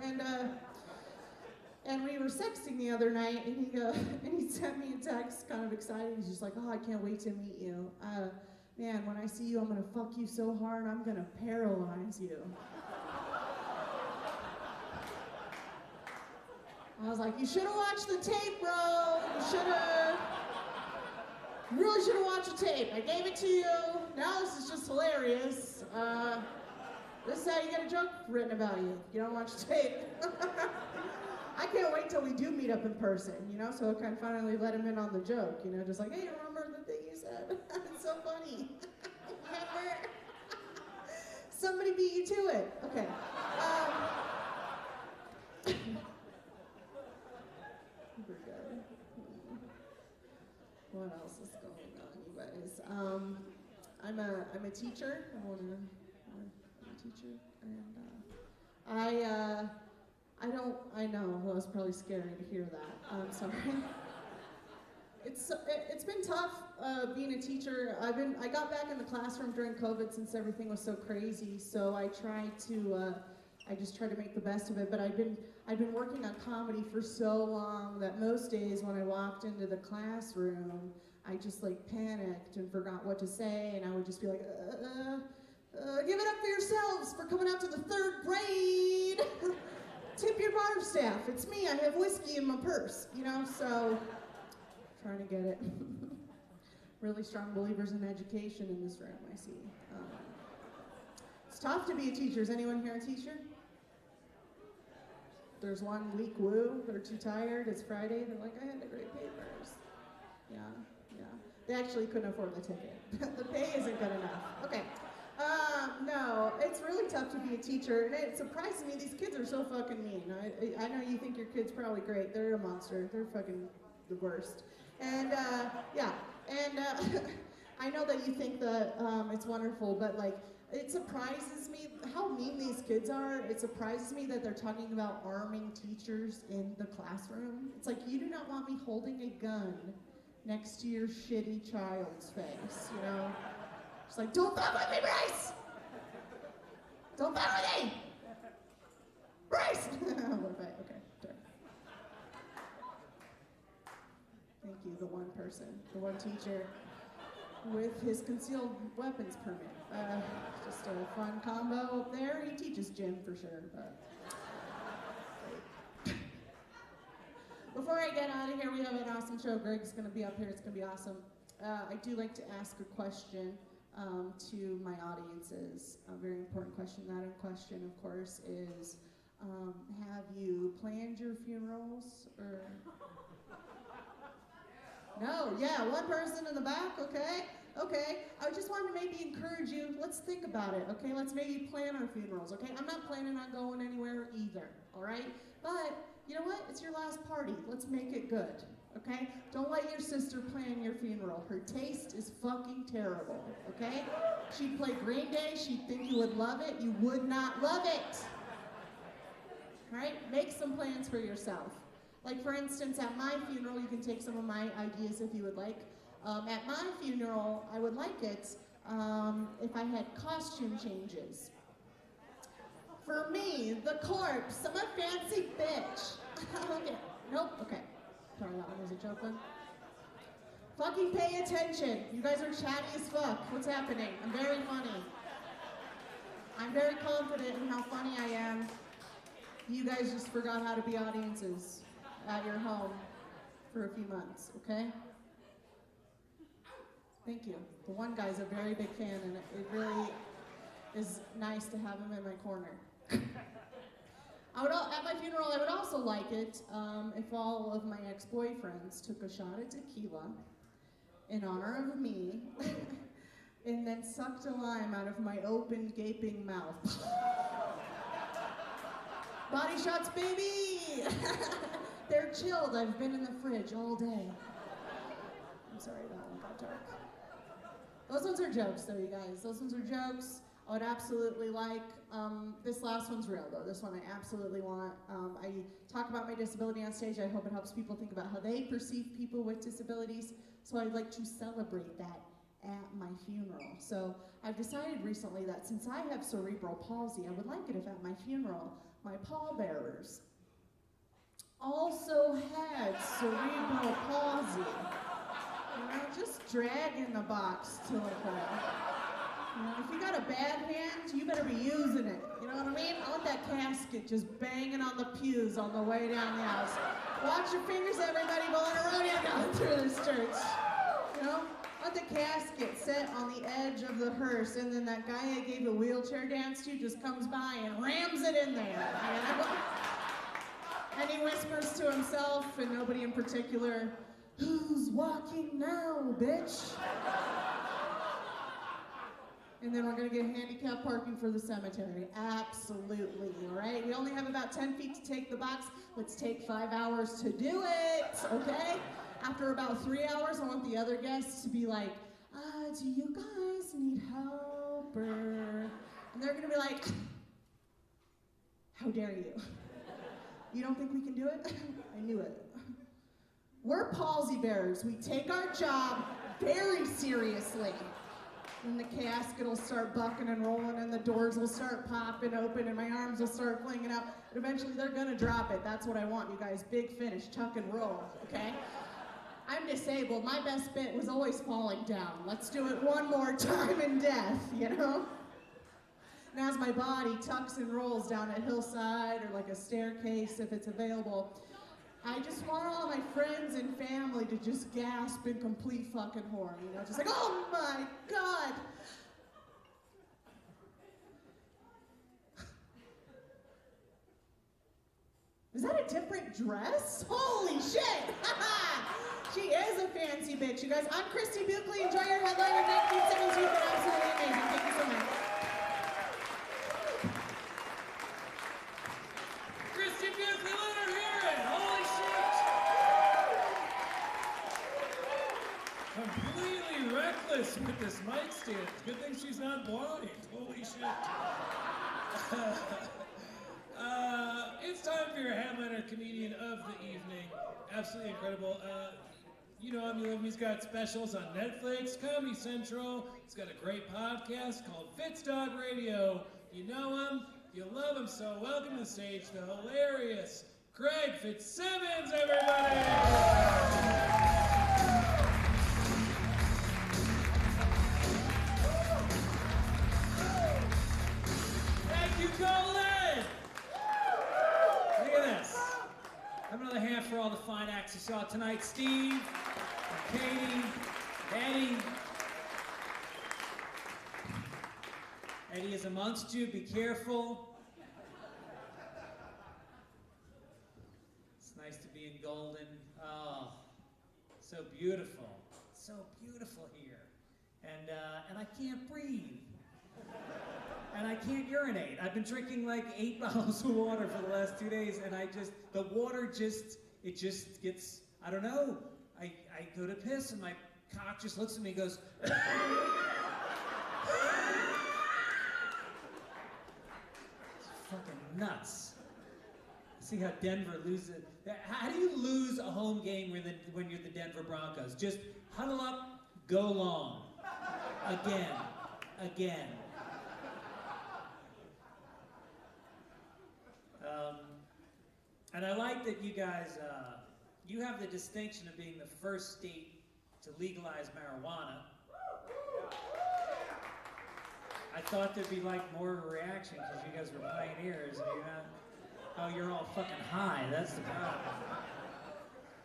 and we were sexting the other night, and he sent me a text, kind of excited. He's just like, "Oh, I can't wait to meet you. Man, when I see you, I'm gonna fuck you so hard, I'm gonna paralyze you." I was like, "You should have watched the tape, bro. You really should have watched the tape. I gave it to you. Now this is just hilarious. This is how you get a joke written about you. You don't watch the tape." I can't wait till we do meet up in person, you know, so I can finally let him in on the joke, you know, just like, "Hey, remember the thing you said? It's so funny. Remember? Somebody beat you to it." Okay. We're good. What else is going on, you guys? I'm a teacher. I'm a teacher, and I know, well, it's probably scary to hear that. I'm sorry. It's been tough being a teacher. I got back in the classroom during COVID since everything was so crazy. So I just try to make the best of it. But I've been working on comedy for so long that most days when I walked into the classroom, I just like panicked and forgot what to say, and I would just be like, "Give it up for yourselves for coming out to the 3rd grade." Tip your bar staff. It's me. I have whiskey in my purse, you know, so trying to get it. Really strong believers in education in this room, I see. It's tough to be a teacher. Is anyone here a teacher? There's one weak woo. They're too tired. It's Friday. They're like, "I had to grade papers." Yeah. They actually couldn't afford the ticket. The pay isn't good enough. Okay. No, it's really tough to be a teacher, and it surprises me. These kids are so fucking mean. I know you think your kid's probably great. They're a monster. They're fucking the worst. And I know that you think that it's wonderful, but like it surprises me how mean these kids are. It surprises me that they're talking about arming teachers in the classroom. It's like, you do not want me holding a gun next to your shitty child's face, you know? It's like, "Don't fuck with me, Bryce! Don't fuck with me! Bryce!" Okay, sorry. Thank you, the one person, the one teacher with his concealed weapons permit. Just a fun combo up there. He teaches gym for sure, but Before I get out of here, we have an awesome show. Greg's going to be up here. It's going to be awesome. I do like to ask a question to my audiences. A very important question. That question, of course, is have you planned your funerals? Or no? Yeah, one person in the back. Okay. Okay. I just wanted to maybe encourage you. Let's think about it. Okay. Let's maybe plan our funerals. Okay. I'm not planning on going anywhere either. All right. But you know what? It's your last party. Let's make it good. Okay? Don't let your sister plan your funeral. Her taste is fucking terrible. Okay? She'd play Green Day. She'd think you would love it. You would not love it. All right? Make some plans for yourself. Like, for instance, at my funeral, you can take some of my ideas if you would like. At my funeral, I would like it if I had costume changes. For me, the corpse, I'm a fancy bitch. Okay. Nope. Okay. Sorry, that one was a joke one. Fucking pay attention. You guys are chatty as fuck. What's happening? I'm very funny. I'm very confident in how funny I am. You guys just forgot how to be audiences at your home for a few months, okay? Thank you. The one guy's a very big fan, and it really is nice to have him in my corner. At my funeral, I would also like it if all of my ex-boyfriends took a shot of tequila in honor of me and then sucked a lime out of my open, gaping mouth. Body shots, baby! They're chilled. I've been in the fridge all day. I'm sorry, that one got dark. Those ones are jokes, though, you guys. Those ones are jokes. I would absolutely like, this last one's real though. This one I absolutely want. I talk about my disability on stage. I hope it helps people think about how they perceive people with disabilities. So I'd like to celebrate that at my funeral. So I've decided recently that since I have cerebral palsy, I would like it if at my funeral, my pallbearers also had cerebral palsy. You know, just drag in the box till it You know, if you got a bad hand, you better be using it. You know what I mean? I want that casket just banging on the pews on the way down the aisle. Watch your fingers, everybody, going around down through this church. You know? I want the casket set on the edge of the hearse, and then that guy I gave a wheelchair dance to just comes by and rams it in there. You know? And he whispers to himself, and nobody in particular, "Who's walking now, bitch?" And then we're going to get handicap parking for the cemetery. Absolutely, all right? We only have about 10 feet to take the box. Let's take 5 hours to do it, okay? After about 3 hours, I want the other guests to be like, do you guys need help? And they're going to be like, how dare you? You don't think we can do it? I knew it. We're palsy bearers. We take our job very seriously. And the casket will start bucking and rolling, and the doors will start popping open, and my arms will start flinging out. But eventually, they're gonna drop it. That's what I want, you guys. Big finish, tuck and roll, okay? I'm disabled. My best bit was always falling down. Let's do it one more time in death, you know? And as my body tucks and rolls down a hillside or like a staircase, if it's available, I just want all my friends and family to just gasp in complete fucking horror, you know, just like, oh my God. Is that a different dress? Holy shit! She is a fancy bitch, you guys. I'm Christy Buckley. Enjoy your headliner night. Fitzsimmons, you've been absolutely amazing. Thank you so much. Christy Buckley, let her hear it! Holy shit! Completely reckless with this mic stand. Good thing she's not blind. Holy shit. It's time for your headliner comedian of the evening. Absolutely incredible. You know him, you love him. He's got specials on Netflix, Comedy Central. He's got a great podcast called Fitz Dog Radio. You know him, you love him, so welcome to the stage, the hilarious Greg Fitzsimmons, everybody! Thank you, Colin! Look at this. I have another half for all all the fine acts you saw tonight. Steve, Katie, Eddie. Eddie is amongst you, be careful. It's nice to be in Golden. Oh, so beautiful. So beautiful here. And I can't breathe. And I can't urinate. I've been drinking like 8 bottles of water for the last 2 days, and the water just gets, I don't know. I go to piss, and my cock just looks at me and goes, it's fucking nuts. See how Denver loses. How do you lose a home game when you're the Denver Broncos? Just huddle up, go long. Again. And I like that you guys, you have the distinction of being the first state to legalize marijuana. I thought there'd be like more of a reaction because you guys were pioneers and you're not, oh, you're all fucking high, that's the problem.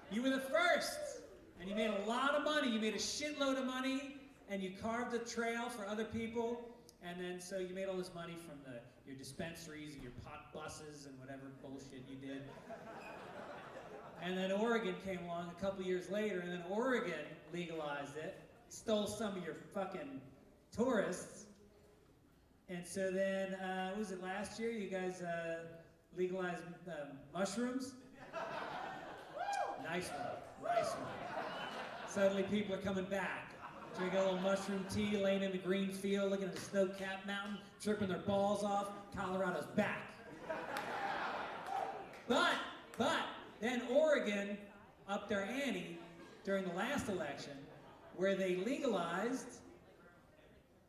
You were the first, and you made a lot of money. You made a shitload of money, and you carved a trail for other people, and then so you made all this money from your dispensaries and your pot buses and whatever bullshit you did. And then Oregon came along a couple years later, and then Oregon legalized it, stole some of your fucking tourists. And so then, what was it, last year? You guys legalized mushrooms? Nice one. Suddenly people are coming back. Drinking a little mushroom tea, laying in the green field, looking at the snow-capped mountain, tripping their balls off. Colorado's back. But, then Oregon upped their ante during the last election, where they legalized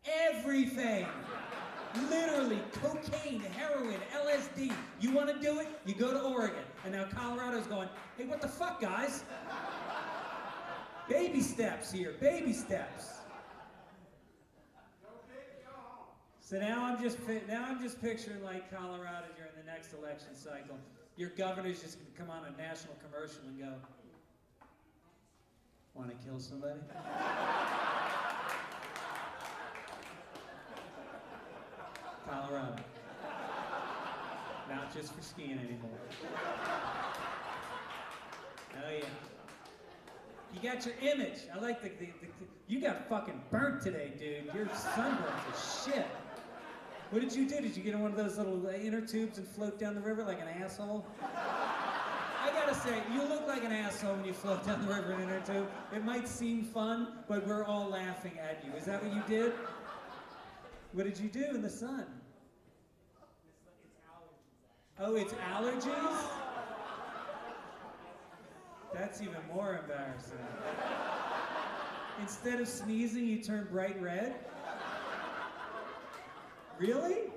everything. Literally, cocaine, heroin, LSD. You want to do it? You go to Oregon. And now Colorado's going, hey, what the fuck, guys? Baby steps here, baby steps. So now I'm just picturing like Colorado during the next election cycle. Your governor's just going to come on a national commercial and go, want to kill somebody? Colorado. Not just for skiing anymore. Oh yeah. You got your image. I like the you got fucking burnt today, dude. Your sunburnt is shit. What did you do? Did you get in one of those little inner tubes and float down the river like an asshole? I gotta say, you look like an asshole when you float down the river in an inner tube. It might seem fun, but we're all laughing at you. Is that what you did? What did you do in the sun? Oh, it's allergies? That's even more embarrassing. Instead of sneezing, you turn bright red? Really?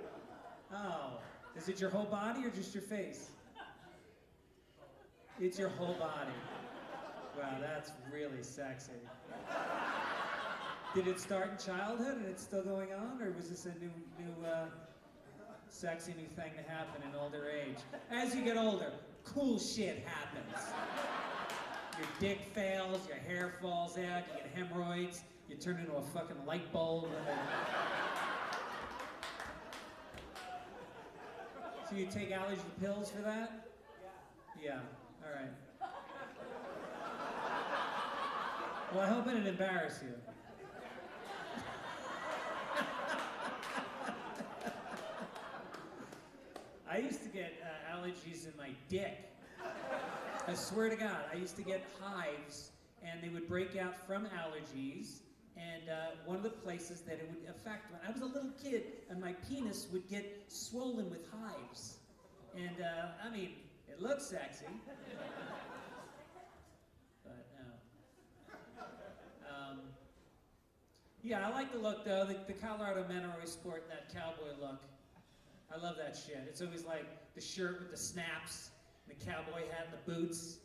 Oh. Is it your whole body or just your face? It's your whole body. Wow, that's really sexy. Did it start in childhood and it's still going on, or was this a new sexy new thing to happen in older age? As you get older, cool shit happens. Your dick fails, your hair falls out, you get hemorrhoids, you turn into a fucking light bulb. So you take allergy pills for that? Yeah, all right. Well, I hope it didn't embarrass you. I used to get allergies in my dick. I swear to God, I used to get hives, and they would break out from allergies, and one of the places that it would affect, when I was a little kid, and my penis would get swollen with hives. And, I mean, it looks sexy. But, no. Yeah, I like the look, though. The Colorado men are always sporting that cowboy look. I love that shit. It's always like the shirt with the snaps, the cowboy hat, the boots,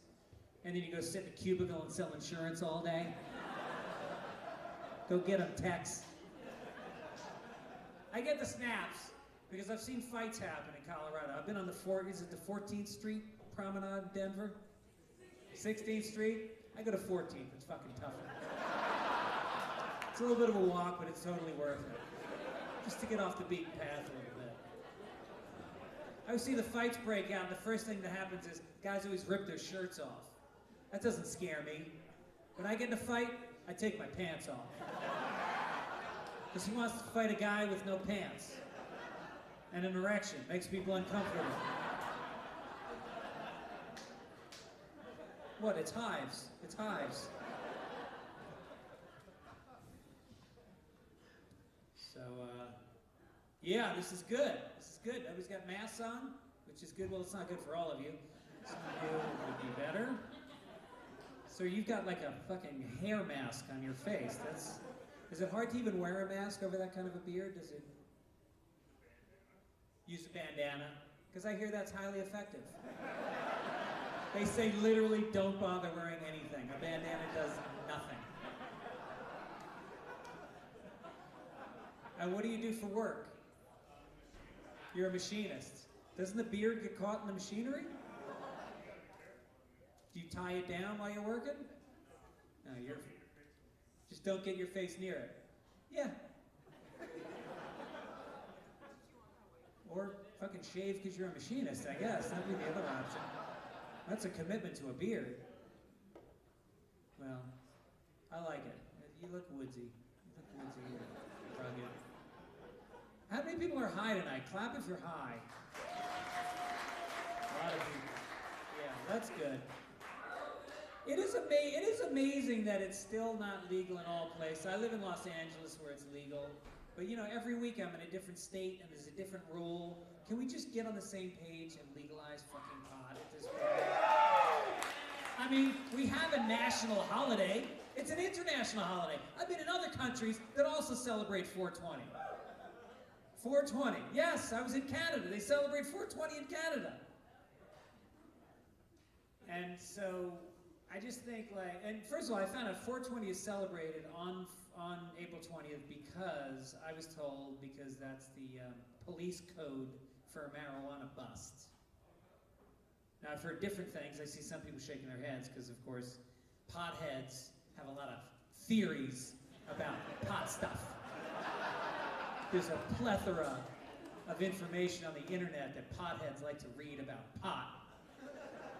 and then you go sit in a cubicle and sell insurance all day. Go get them, Tex. I get the snaps because I've seen fights happen in Colorado. I've been on the 14th Street Promenade in Denver. 16th Street, I go to 14th. It's fucking tougher. It's a little bit of a walk, but it's totally worth it. Just to get off the beaten path a little bit. I always see the fights break out, and the first thing that happens is guys always rip their shirts off. That doesn't scare me. When I get in a fight, I take my pants off. Because who wants to fight a guy with no pants? And an erection. Makes people uncomfortable. What? It's hives. It's hives. So, yeah, this is good. This is good. Nobody's got masks on, which is good. Well, it's not good for all of you. Some of you would be better. So you've got like a fucking hair mask on your face. Is it hard to even wear a mask over that kind of a beard? Does it? Use a bandana, because I hear that's highly effective. They say literally don't bother wearing anything. A bandana does nothing. And what do you do for work? You're a machinist. Doesn't the beard get caught in the machinery? Do you tie it down while you're working? No, just don't get your face near it. Yeah. Or fucking shave because you're a machinist, I guess. That'd be the other option. That's a commitment to a beard. Well, I like it. You look woodsy. You look woodsy. Rugged. How many people are high tonight? Clap if you're high. A lot of people. Yeah, that's good. It is amazing that it's still not legal in all places. I live in Los Angeles where it's legal. But you know, every week I'm in a different state and there's a different rule. Can we just get on the same page and legalize fucking pot at this point? I mean, we have a national holiday. It's an international holiday. I've been in other countries that also celebrate 420. 420. Yes, I was in Canada. They celebrate 420 in Canada. And so I just think like, and first of all, I found out 420 is celebrated on April 20th because I was told because that's the police code for a marijuana bust. Now I've heard different things. I see some people shaking their heads because of course potheads have a lot of theories about pot stuff. There's a plethora of information on the internet that potheads like to read about pot.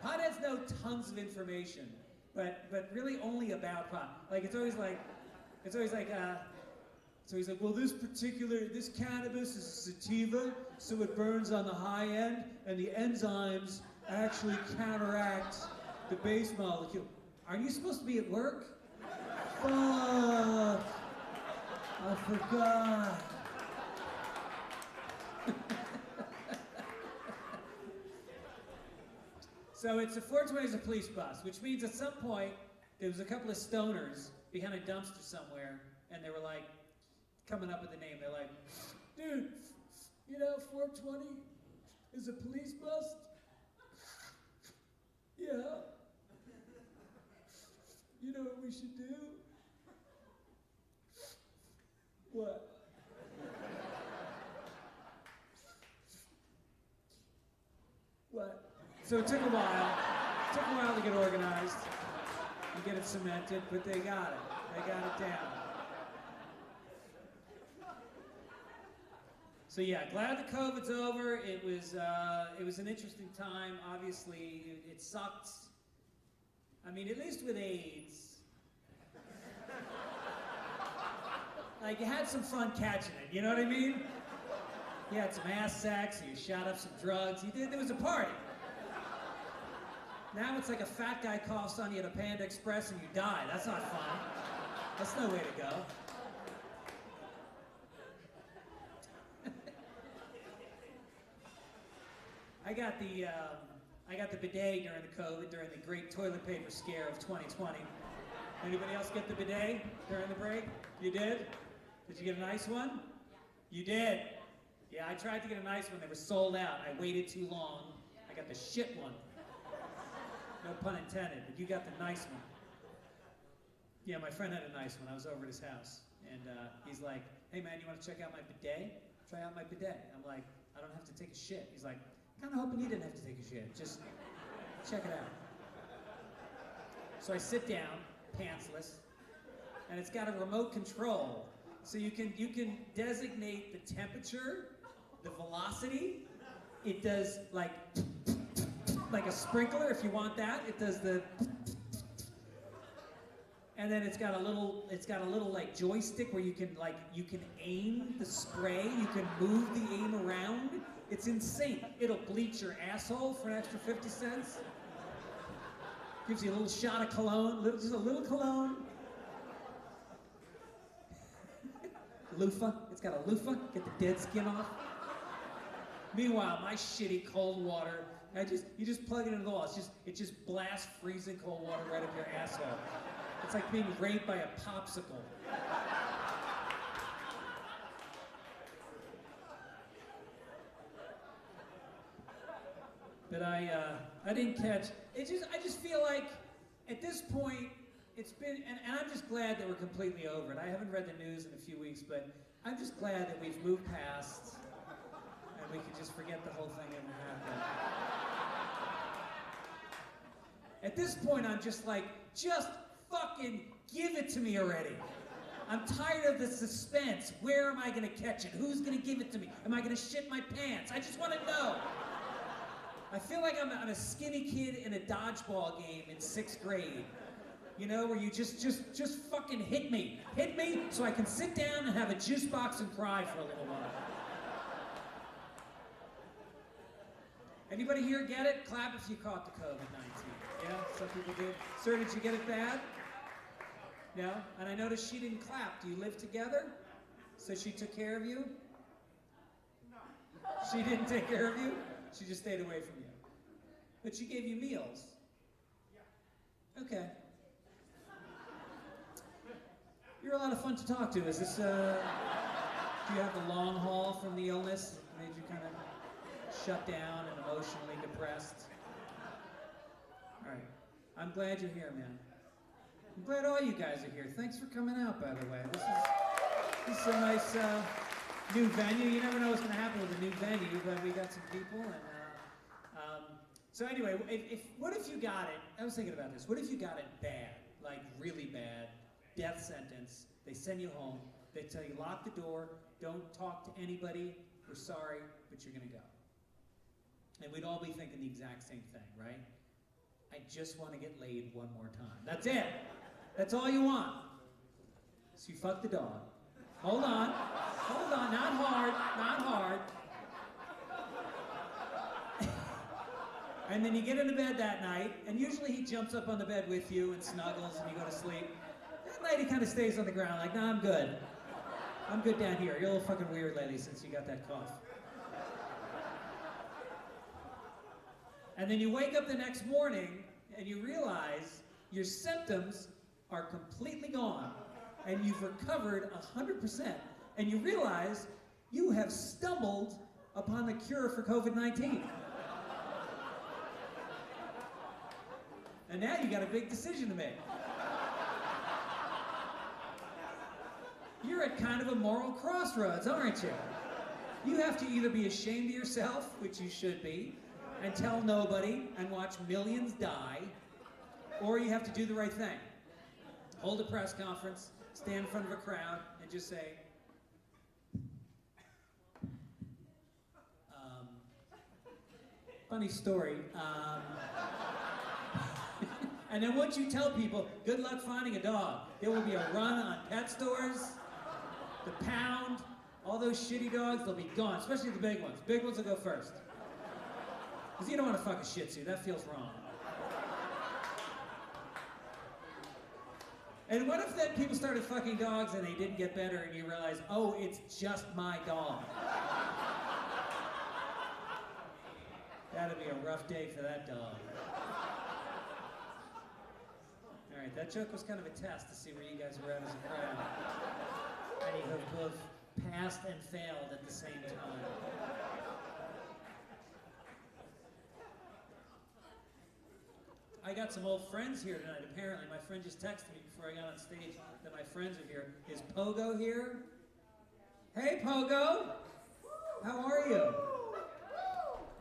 Potheads know tons of information, but really only about pot. Like it's always like, well, this cannabis is a sativa, so it burns on the high end, and the enzymes actually counteract the base molecule. Aren't you supposed to be at work? Fuck, I forgot. So it's a 420 is a police bus, which means at some point there was a couple of stoners behind a dumpster somewhere, and they were like coming up with a name. They're like, dude, you know 420 is a police bus? Yeah. You know what we should do? What? What? So it took a while. It took a while to get organized and get it cemented, but they got it. They got it down. So yeah, glad the COVID's over. It was an interesting time. Obviously, it sucked. I mean, at least with AIDS, like you had some fun catching it. You know what I mean? You had some ass sex. You shot up some drugs. There was a party. Now it's like a fat guy coughs on you at a Panda Express and you die. That's not fun. That's no way to go. I got the bidet during the COVID, during the great toilet paper scare of 2020. Anybody else get the bidet during the break? You did? Did you get a nice one? You did. Yeah, I tried to get a nice one. They were sold out. I waited too long. I got the shit one. No pun intended, but you got the nice one. Yeah, my friend had a nice one. I was over at his house, and he's like, hey man, you want to check out my bidet? Try out my bidet. I'm like, I don't have to take a shit. He's like, kind of hoping you didn't have to take a shit. Just check it out. So I sit down, pantsless, and it's got a remote control. So you can designate the temperature, the velocity. It does like a sprinkler if you want that. It does the, and then it's got a little like joystick where you can aim the spray. You can move the aim around. It's insane. It'll bleach your asshole for an extra 50 cents. Gives you a little shot of cologne, just a little cologne. Loofah. It's got a loofah. Get the dead skin off. Meanwhile, my shitty cold water, you just plug it into the wall. It just blasts freezing cold water right up your asshole. It's like being raped by a popsicle. But I didn't catch. I just feel like at this point it's been, and I'm just glad that we're completely over it. I haven't read the news in a few weeks, but I'm just glad that we've moved past and we can just forget the whole thing ever happened. At this point, I'm just like, just fucking give it to me already. I'm tired of the suspense. Where am I gonna catch it? Who's gonna give it to me? Am I gonna shit my pants? I just wanna know. I feel like I'm a skinny kid in a dodgeball game in 6th grade. You know, where you just fucking hit me. Hit me so I can sit down and have a juice box and cry for a little while. Anybody here get it? Clap if you caught the COVID-19. Yeah, some people did. Sir, did you get it bad? No? And I noticed she didn't clap. Do you live together? So she took care of you? No. She didn't take care of you? She just stayed away from you. But she gave you meals? Yeah. Okay. You're a lot of fun to talk to. Is this, do you have the long haul from the illness? Made you kind of shut down and emotionally depressed? All right. I'm glad you're here, man. I'm glad all you guys are here. Thanks for coming out, by the way. This is a nice new venue. You never know what's going to happen with a new venue, but we got some people. And so anyway, what if you got it? I was thinking about this. What if you got it bad, like really bad, death sentence? They send you home. They tell you lock the door, don't talk to anybody. We're sorry, but you're going to go. And we'd all be thinking the exact same thing, right? I just want to get laid one more time. That's it. That's all you want. So you fuck the dog. Hold on. Hold on. Not hard. Not hard. And then you get into bed that night, and usually he jumps up on the bed with you and snuggles, and you go to sleep. That night he kind of stays on the ground like, nah, I'm good. I'm good down here. You're a little fucking weird lately since you got that cough. And then you wake up the next morning, and you realize your symptoms are completely gone, and you've recovered 100%, and you realize you have stumbled upon the cure for COVID-19. And now you got a big decision to make. You're at kind of a moral crossroads, aren't you? You have to either be ashamed of yourself, which you should be, and tell nobody and watch millions die, or you have to do the right thing. Hold a press conference, stand in front of a crowd, and just say, funny story. And then once you tell people, good luck finding a dog, there will be a run on pet stores, the pound, all those shitty dogs, they'll be gone, especially the big ones. Big ones will go first. Because you don't want to fuck a Shih Tzu, that feels wrong. And what if then people started fucking dogs and they didn't get better and you realize, oh, it's just my dog. That'd be a rough day for that dog. All right, that joke was kind of a test to see where you guys were at as a crowd. And you have both passed and failed at the same time. I got some old friends here tonight, apparently. My friend just texted me before I got on stage that my friends are here. Is Pogo here? Hey, Pogo! How are you?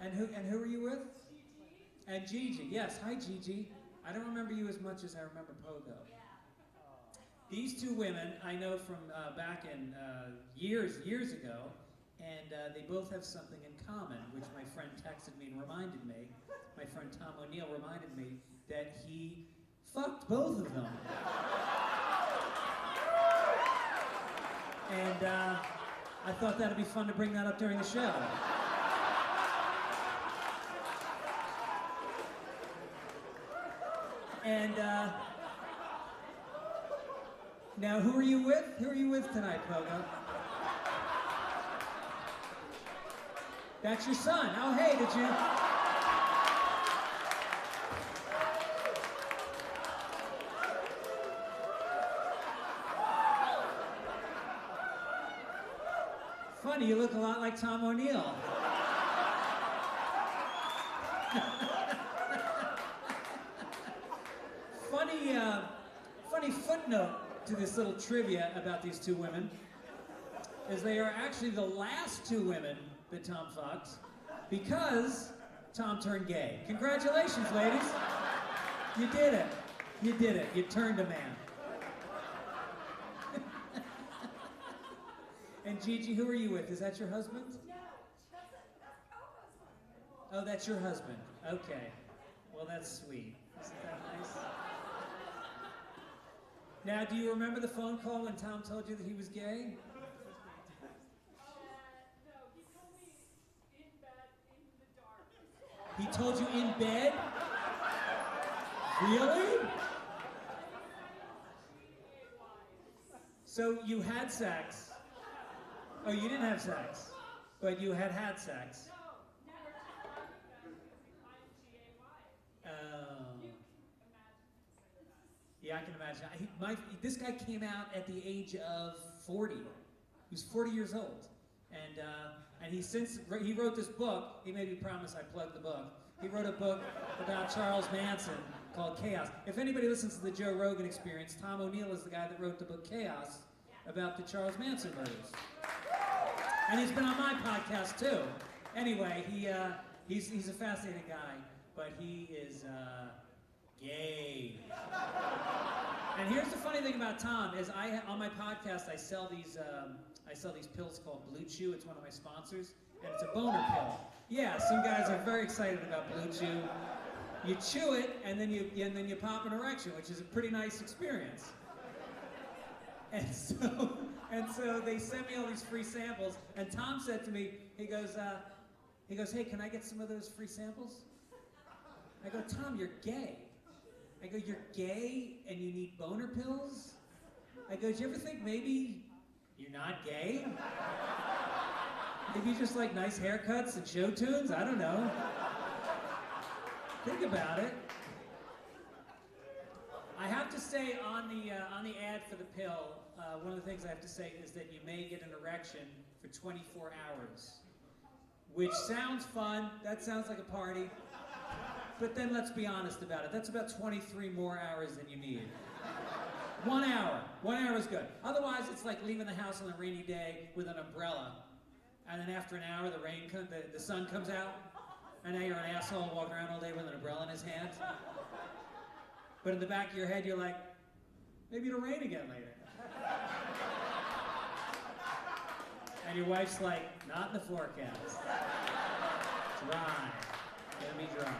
And who are you with? Gigi. And Gigi. Yes, hi, Gigi. I don't remember you as much as I remember Pogo. These two women I know from back in years ago, and they both have something in common, which my friend texted me and reminded me. My friend Tom O'Neill reminded me that he fucked both of them. And I thought that'd be fun to bring that up during the show. And now, who are you with? Who are you with tonight, Pogo? That's your son. Oh, hey, did you? Funny, you look a lot like Tom O'Neill. Funny footnote to this little trivia about these two women is they are actually the last two women that Tom fucked because Tom turned gay. Congratulations, ladies. You did it. You did it. You turned a man. And Gigi, who are you with? Is that your husband? No, that's co-husband. Oh, that's your husband. Okay. Well, that's sweet. Isn't that nice? Now, do you remember the phone call when Tom told you that he was gay? No, he told me in bed, in the dark. He told you in bed? Really? So you had sex. Oh, you didn't have sex, but you had sex. No, never talked about it because Oh. you Yeah, I can imagine. This guy came out at the age of 40. He was 40 years old, and he wrote this book. He made me promise I plugged the book. He wrote a book about Charles Manson called Chaos. If anybody listens to the Joe Rogan Experience, Tom O'Neill is the guy that wrote the book Chaos about the Charles Manson murders. And he's been on my podcast too. Anyway, he's a fascinating guy, but he is gay. And here's the funny thing about Tom is on my podcast I sell these pills called Blue Chew. It's one of my sponsors, and it's a boner pill. Yeah, some guys are very excited about Blue Chew. You chew it, and then you pop an erection, which is a pretty nice experience. And so they sent me all these free samples, and Tom said to me, he goes, hey, can I get some of those free samples? I go, Tom, you're gay. I go, you're gay and you need boner pills? I go, do you ever think maybe you're not gay? Maybe you just like nice haircuts and show tunes? I don't know. Think about it. I have to say on the ad for the pill, one of the things I have to say is that you may get an erection for 24 hours, which sounds fun. That sounds like a party. But then let's be honest about it. That's about 23 more hours than you need. 1 hour. 1 hour is good. Otherwise, it's like leaving the house on a rainy day with an umbrella, and then after an hour, the sun comes out, and now you're an asshole walking around all day with an umbrella in his hand. But in the back of your head, you're like, maybe it'll rain again later. And your wife's like, not in the forecast. Dry. Gonna be dry.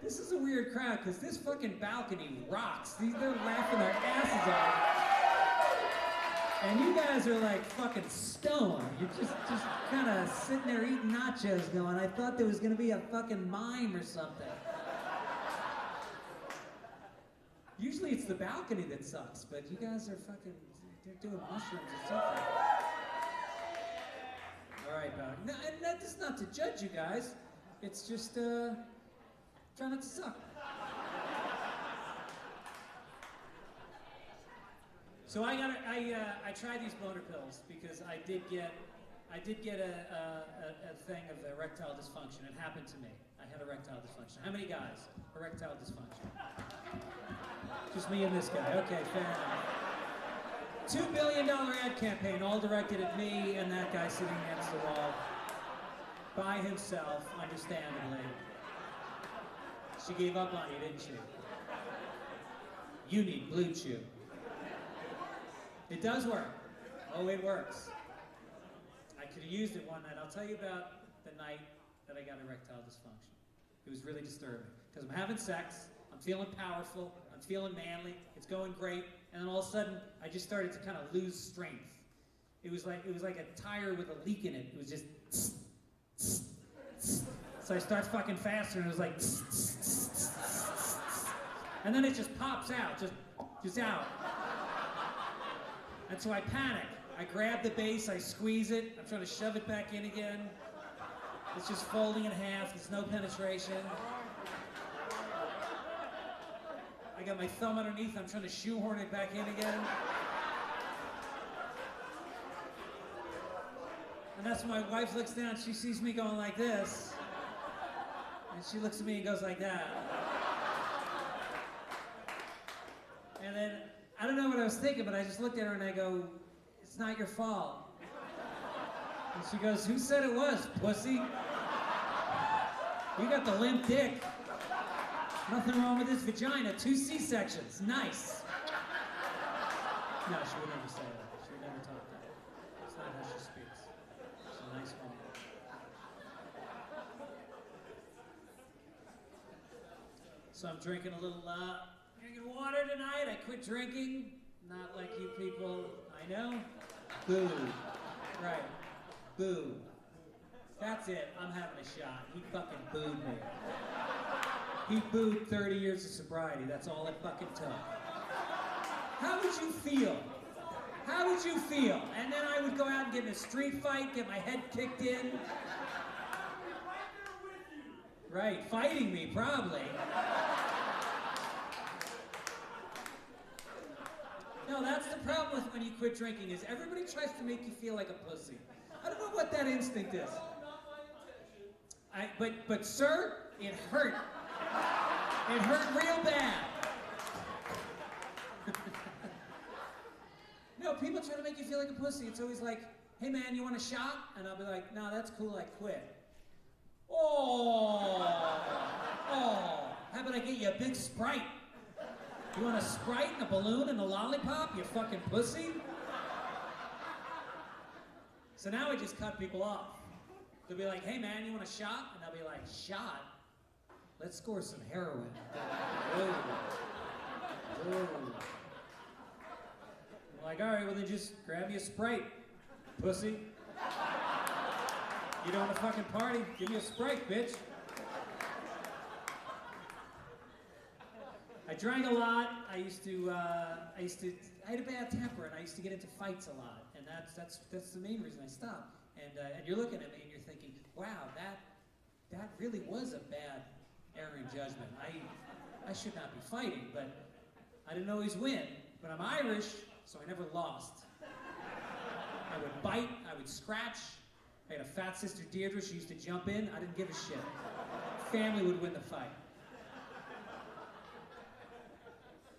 This is a weird crowd, because this fucking balcony rocks. They're laughing their asses off. And you guys are like fucking stoned. You're just kind of sitting there eating nachos going, I thought there was going to be a fucking mime or something. Usually it's the balcony that sucks, but you guys are fucking, they're doing mushrooms or something. All right, balcony. No, and that's not to judge you guys. It's just, try not to suck. So I tried these boner pills because I did get a thing of erectile dysfunction. It happened to me. I had erectile dysfunction. How many guys? Erectile dysfunction. Just me and this guy. Okay, fair enough. $2 billion ad campaign, all directed at me and that guy sitting against the wall by himself, understandably. She gave up on you, didn't she? You need Blue Chew. It does work. Oh, it works. I could have used it one night. I'll tell you about the night that I got erectile dysfunction. It was really disturbing. Because I'm having sex, I'm feeling powerful, I'm feeling manly, it's going great, and then all of a sudden, I just started to kind of lose strength. It was like a tire with a leak in it. It was just tss, tss, tss. So I start fucking faster, and it was like tss, tss, tss, tss, tss. And then it just pops out, just out. And so I panic. I grab the base, I squeeze it, I'm trying to shove it back in again. It's just folding in half, there's no penetration. I got my thumb underneath, I'm trying to shoehorn it back in again. And that's when my wife looks down, she sees me going like this. And she looks at me and goes like that. And then, I don't know what I was thinking, but I just looked at her and I go, it's not your fault. And she goes, who said it was, pussy? You got the limp dick. Nothing wrong with this vagina. 2 C-sections. Nice. No, she would never say that. She would never talk that. It's not how she speaks. She's a nice woman. So I'm drinking a little, drinking water tonight. I quit drinking. Not like you people I know. Boo. Right. Boo. That's it. I'm having a shot. He fucking booed me. He booed 30 years of sobriety. That's all it fucking took. How would you feel? How would you feel? And then I would go out and get in a street fight, get my head kicked in. Right, fighting me, probably. No, that's the problem with when you quit drinking, is everybody tries to make you feel like a pussy. I don't know what that instinct is. But sir, it hurt. It hurt real bad. No, people try to make you feel like a pussy. It's always like, hey man, you want a shot? And I'll be like, no, that's cool, I quit. Oh, how about I get you a big Sprite? You want a Sprite and a balloon and a lollipop, you fucking pussy? So now I just cut people off. They'll be like, hey man, you want a shot? And I'll be like, shot? Let's score some heroin. Whoa. Whoa. I'm like, all right, well then just grab me a Sprite, pussy. You don't want to fucking party? Give me a Sprite, bitch. I drank a lot. I had a bad temper, and I used to get into fights a lot, and that's the main reason I stopped. And you're looking at me, and you're thinking, wow, that really was a bad error in judgment. I should not be fighting, but I didn't always win. But I'm Irish, so I never lost. I would bite, I would scratch. I had a fat sister, Deirdre, she used to jump in. I didn't give a shit. Family would win the fight.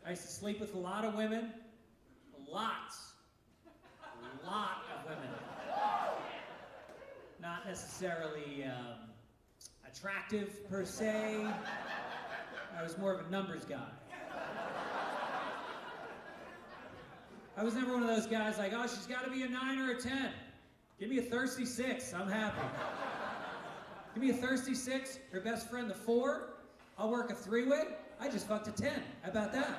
I used to sleep with a lot of women. Lots. A lot of women. Not necessarily attractive, per se. I was more of a numbers guy. I was never one of those guys like, oh, she's got to be a 9 or a 10. Give me a thirsty 6, I'm happy. Give me a thirsty 6, her best friend the 4, I'll work a 3-way, I just fucked a 10. How about that?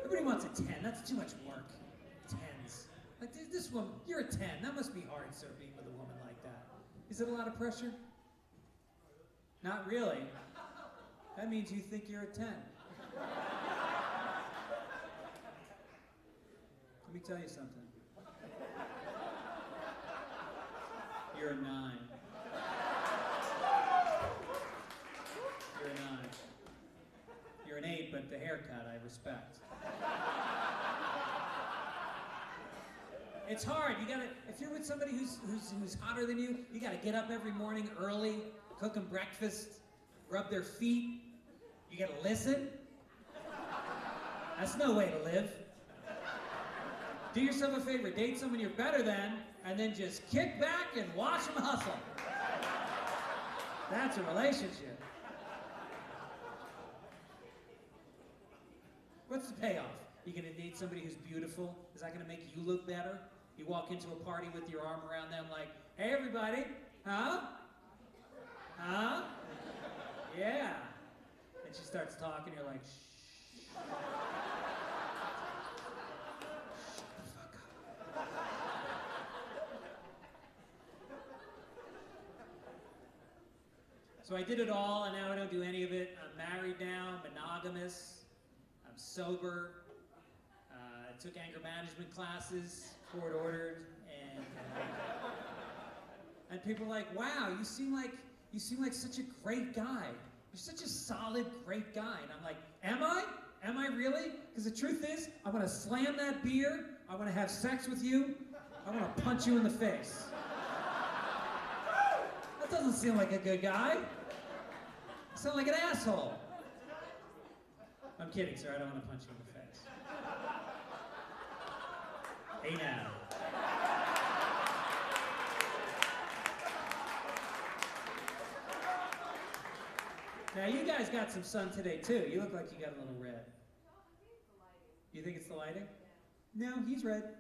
Everybody wants a 10, that's too much work. 10s. Like this woman, you're a 10, that must be hard, sir, being with a woman like that. Is it a lot of pressure? Not really. That means you think you're a 10. Let me tell you something. You're a 9. You're a 9. You're an 8, but the haircut I respect. It's hard. You gotta. If you're with somebody who's hotter than you, you gotta get up every morning early, cook them breakfast, rub their feet. You gotta listen. That's no way to live. Do yourself a favor, date someone you're better than, and then just kick back and watch them hustle. That's a relationship. What's the payoff? You gonna date somebody who's beautiful? Is that gonna make you look better? You walk into a party with your arm around them like, hey everybody, huh? Huh? Yeah. And she starts talking, you're like, shh. Shut the fuck up. So I did it all, and now I don't do any of it. I'm married now, monogamous, I'm sober. I took anger management classes, court ordered, and people are like, wow, you seem like such a great guy. You're such a solid, great guy. And I'm like, am I? Am I really? Because the truth is, I want to slam that beer, I want to have sex with you, I want to punch you in the face. That doesn't seem like a good guy. I sound like an asshole. I'm kidding, sir, I don't want to punch you in the face. Hey now. Now you guys got some sun today too. You look like you got a little red. You think it's the lighting? No, he's red.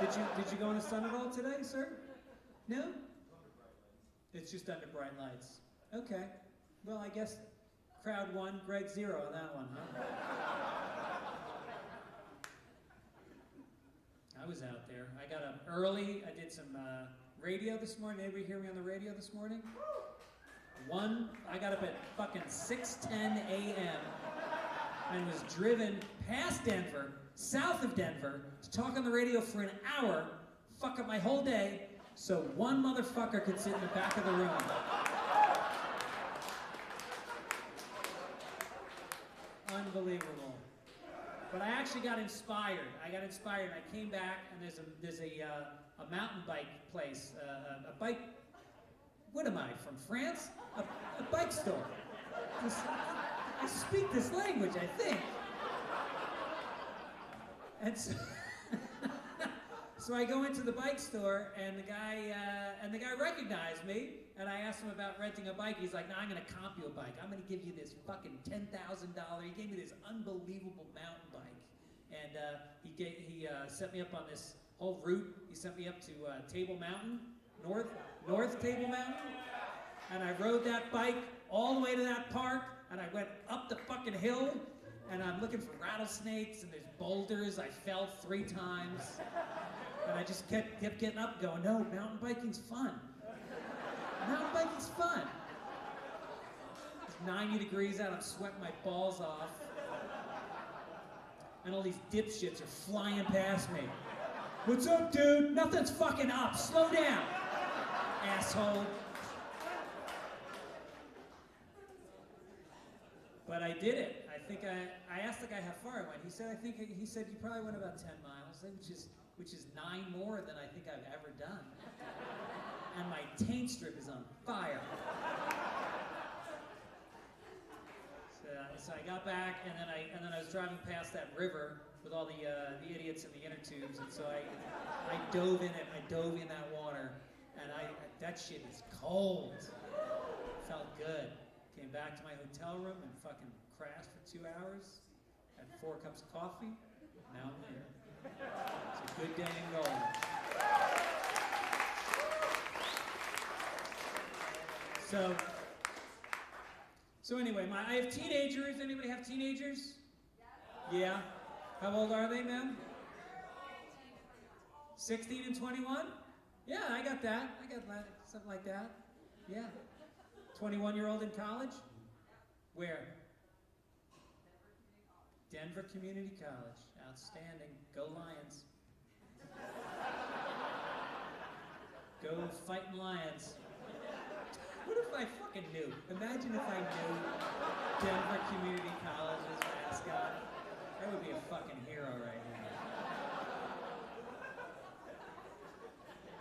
Did you go in the sun at all today, sir? No? It's just under bright lights. Okay. Well, I guess crowd 1, Greg 0 on that one, huh? I was out there. I got up early. I did some radio this morning. Anybody hear me on the radio this morning? I got up at fucking 6:10 a.m. and was driven past Denver, south of Denver, to talk on the radio for an hour, fuck up my whole day, so one motherfucker could sit in the back of the room. Unbelievable. But I actually got inspired. I came back, and there's a mountain bike place, a bike. What am I, from France? A bike store. I speak this language, I think. And so I go into the bike store, and the guy recognized me, and I asked him about renting a bike. He's like, "No, I'm gonna comp you a bike. I'm gonna give you this fucking $10,000." He gave me this unbelievable mountain bike, and he set me up on this whole route. He sent me up to Table Mountain, North Table Mountain, and I rode that bike all the way to that park, and I went up the fucking hill, and I'm looking for rattlesnakes, and there's boulders. I fell 3 times, and I just kept getting up going, no, mountain biking's fun. Mountain biking's fun. It's 90 degrees out, I'm sweating my balls off, and all these dipshits are flying past me. What's up, dude? Nothing's fucking up. Slow down, asshole. But I did it. I asked the guy how far I went. He said you probably went about 10 miles, which is 9 more than I think I've ever done. And my taint strip is on fire. So I got back, and then I was driving past that river with all the idiots in the inner tubes, and so I dove in it. I dove in that water, and that shit is cold. Felt good. Came back to my hotel room and fucking crashed for 2 hours. Had 4 cups of coffee. Now I'm here. It's a good day in Golden. So anyway, I have teenagers. Anybody have teenagers? Yeah. How old are they, ma'am? 16 and 21? Yeah, I got that. I got that. Something like that. Yeah. 21-year-old in college? Where? Denver Community College. Outstanding. Go Lions. Go fighting Lions. What if I fucking knew? Imagine if I knew Denver Community College's mascot. That would be a fucking hero right now.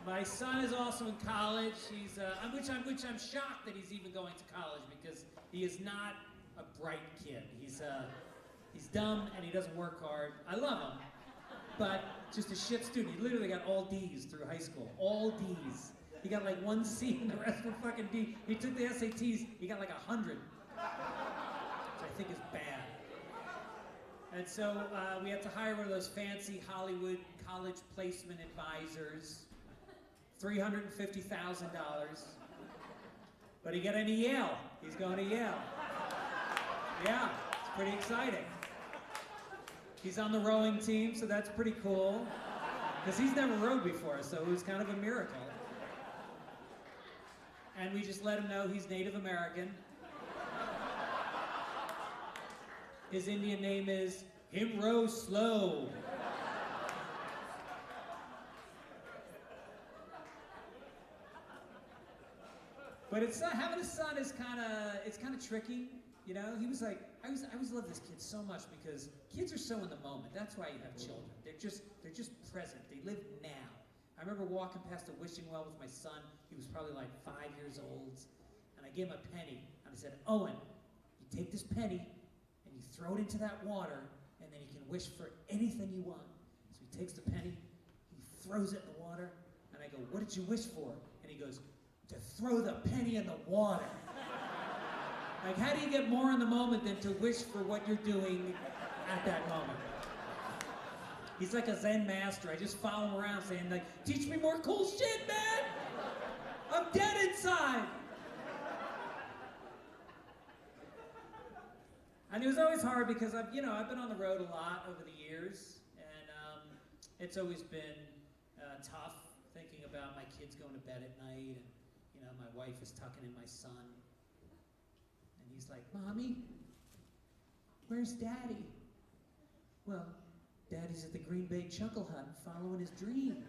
My son is also in college. Which I'm shocked that he's even going to college, because he is not a bright kid. He's dumb and he doesn't work hard. I love him, but just a shit student. He literally got all D's through high school. All D's. He got like 1 C and the rest were fucking D. He took the SATs, he got like 100. Which I think is bad. And so we have to hire one of those fancy Hollywood college placement advisors. $350,000. But he got into Yale. He's going to Yale. Yeah, it's pretty exciting. He's on the rowing team, so that's pretty cool. Because he's never rowed before, so it was kind of a miracle. And we just let him know he's Native American. His Indian name is Him Row Slow. But it's having a son is kind of tricky, you know. He was like, I always love this kid so much because kids are so in the moment. That's why you have children. They're just present. They live now. I remember walking past a wishing well with my son. He was probably like 5 years old, and I gave him a penny, and I said, Owen, you take this penny and you throw it into that water, and then you can wish for anything you want. So he takes the penny, he throws it in the water, and I go, what did you wish for? And he goes, to throw the penny in the water. Like, how do you get more in the moment than to wish for what you're doing at that moment? He's like a Zen master. I just follow him around saying, like, teach me more cool shit, man! I'm dead inside! And it was always hard because I've been on the road a lot over the years, and it's always been tough thinking about my kids going to bed at night, and my wife is tucking in my son, and he's like, Mommy, where's Daddy? Well, Daddy's at the Green Bay Chuckle Hut following his dream.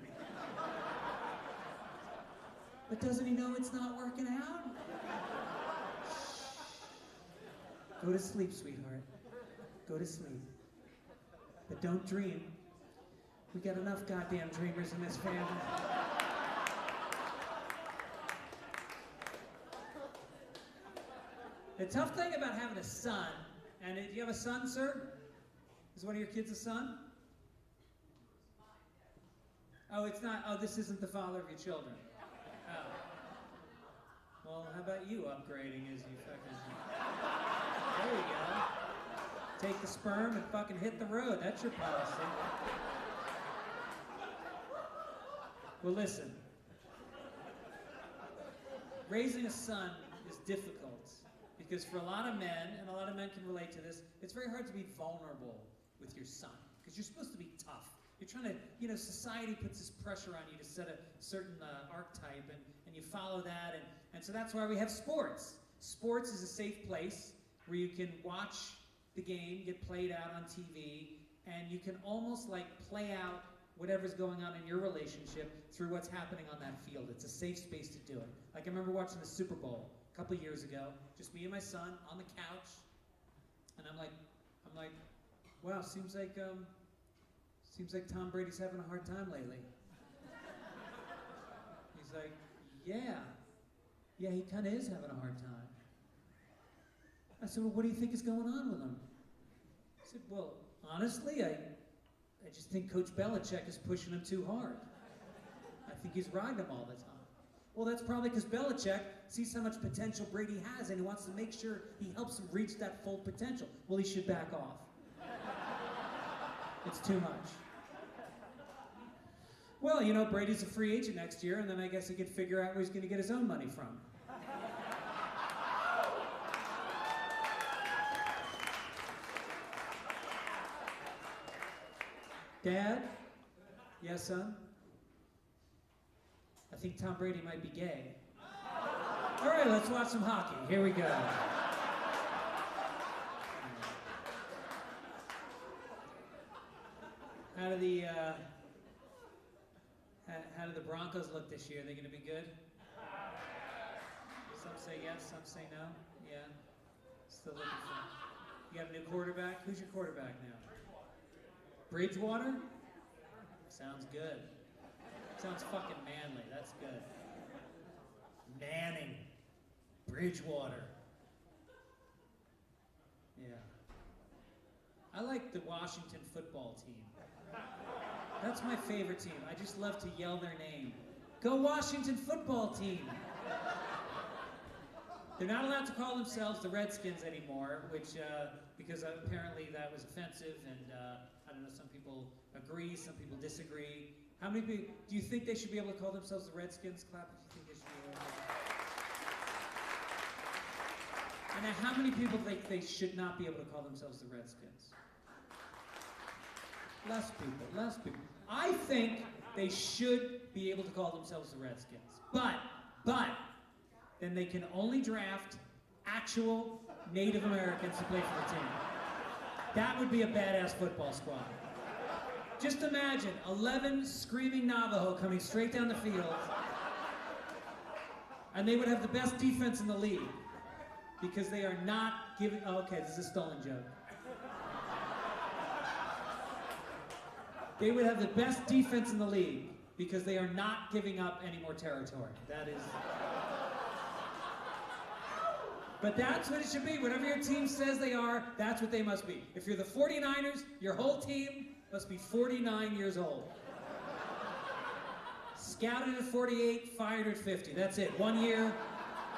But doesn't he know it's not working out? Go to sleep, sweetheart. Go to sleep. But don't dream. We got enough goddamn dreamers in this family. The tough thing about having a son, and do you have a son, sir? Is one of your kids a son? Oh, it's not. Oh, this isn't the father of your children. Oh. Well, how about you upgrading as you fucking... There you go. Take the sperm and fucking hit the road. That's your policy. Well, listen. Raising a son is difficult. Because for a lot of men, and a lot of men can relate to this, it's very hard to be vulnerable with your son. Because you're supposed to be tough. You're trying to, society puts this pressure on you to set a certain archetype, and you follow that. And so that's why we have sports. Sports is a safe place where you can watch the game get played out on TV, and you can almost like play out whatever's going on in your relationship through what's happening on that field. It's a safe space to do it. Like I remember watching the Super Bowl a couple years ago, just me and my son on the couch, and I'm like, wow, seems like Tom Brady's having a hard time lately. He's like, yeah, he kind of is having a hard time. I said, well, what do you think is going on with him? I said, well, honestly, I just think Coach Belichick is pushing him too hard. I think he's riding him all the time. Well, that's probably because Belichick sees how much potential Brady has, and he wants to make sure he helps him reach that full potential. Well, he should back off. It's too much. Well, Brady's a free agent next year, and then I guess he could figure out where he's going to get his own money from. Dad? Yes, son? I think Tom Brady might be gay. All right, let's watch some hockey. Here we go. How do the Broncos look this year? Are they going to be good? Some say yes, some say no. Yeah. Still looking for... You got a new quarterback? Who's your quarterback now? Bridgewater? Sounds good. Sounds fucking manly. That's good. Manning. Bridgewater. Yeah. I like the Washington football team. That's my favorite team. I just love to yell their name. Go Washington football team. They're not allowed to call themselves the Redskins anymore, which, because apparently that was offensive, and I don't know, some people agree, some people disagree. How many people, do you think they should be able to call themselves the Redskins? Clap if you think they should be able to. And now, how many people think they should not be able to call themselves the Redskins? Less people. I think they should be able to call themselves the Redskins. But, then they can only draft actual Native Americans to play for the team. That would be a badass football squad. Just imagine 11 screaming Navajo coming straight down the field, and they would have the best defense in the league because they are not giving. Oh, okay, this is a stolen joke. They would have the best defense in the league because they are not giving up any more territory. That is. But that's what it should be. Whatever your team says they are, that's what they must be. If you're the 49ers, your whole team must be 49 years old. Scouted at 48, fired at 50. That's it. 1 year.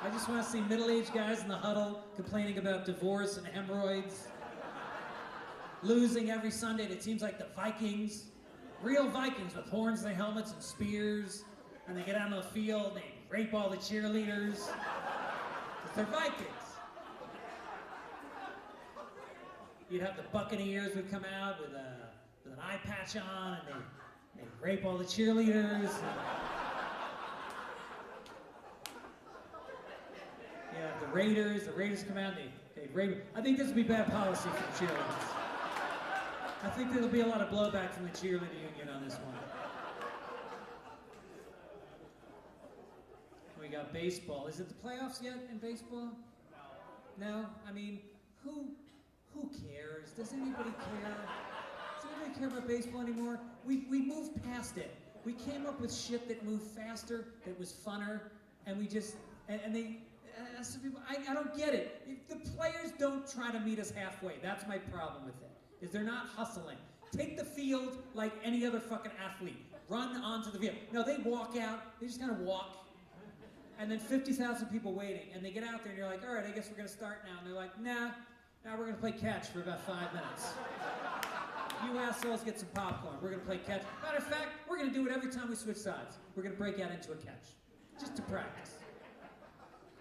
I just want to see middle-aged guys in the huddle complaining about divorce and hemorrhoids. Losing every Sunday to teams like the Vikings. Real Vikings with horns in their helmets and spears. And they get out on the field, they rape all the cheerleaders. Because they're Vikings. You'd have the Buccaneers would come out with an eye patch on, and they rape all the cheerleaders. Yeah, the Raiders come out, they rape. I think this would be bad policy for the cheerleaders. I think there'll be a lot of blowback from the cheerleader union on this one. We got baseball. Is it the playoffs yet in baseball? No? I mean, who cares? Does anybody care? Does anybody care about baseball anymore? We moved past it. We came up with shit that moved faster, that was funner, and we just, and they, some people, I don't get it. If the players don't try to meet us halfway. That's my problem with it, is they're not hustling. Take the field like any other fucking athlete. Run onto the field. No, they walk out, they just kind of walk, and then 50,000 people waiting, and they get out there, and you're like, all right, I guess we're gonna start now. And they're like, nah, now we're gonna play catch for about 5 minutes. You assholes get some popcorn. We're gonna play catch. Matter of fact, we're gonna do it every time we switch sides. We're gonna break out into a catch, just to practice.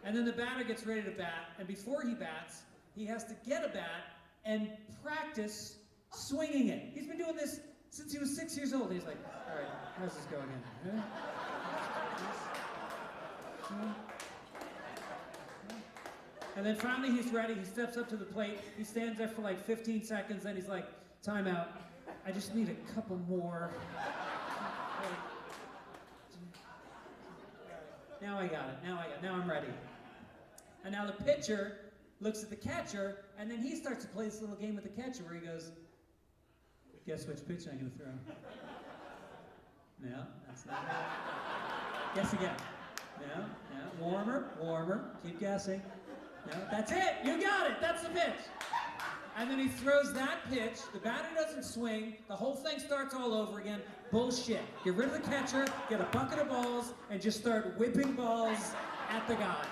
And then the batter gets ready to bat, and before he bats, he has to get a bat and practice swinging it. He's been doing this since he was 6 years old. He's like, all right, how's this going in? And then finally he's ready, he steps up to the plate, he stands there for like 15 seconds, then he's like, timeout, I just need a couple more. Now I got it, now I'm ready. And now the pitcher looks at the catcher, and then he starts to play this little game with the catcher where he goes, guess which pitch I'm gonna throw? No, that's not it. Guess again. No, warmer, keep guessing. No, that's it, you got it, that's the pitch. And then he throws that pitch, the batter doesn't swing, the whole thing starts all over again. Bullshit. Get rid of the catcher, get a bucket of balls, and just start whipping balls at the guy.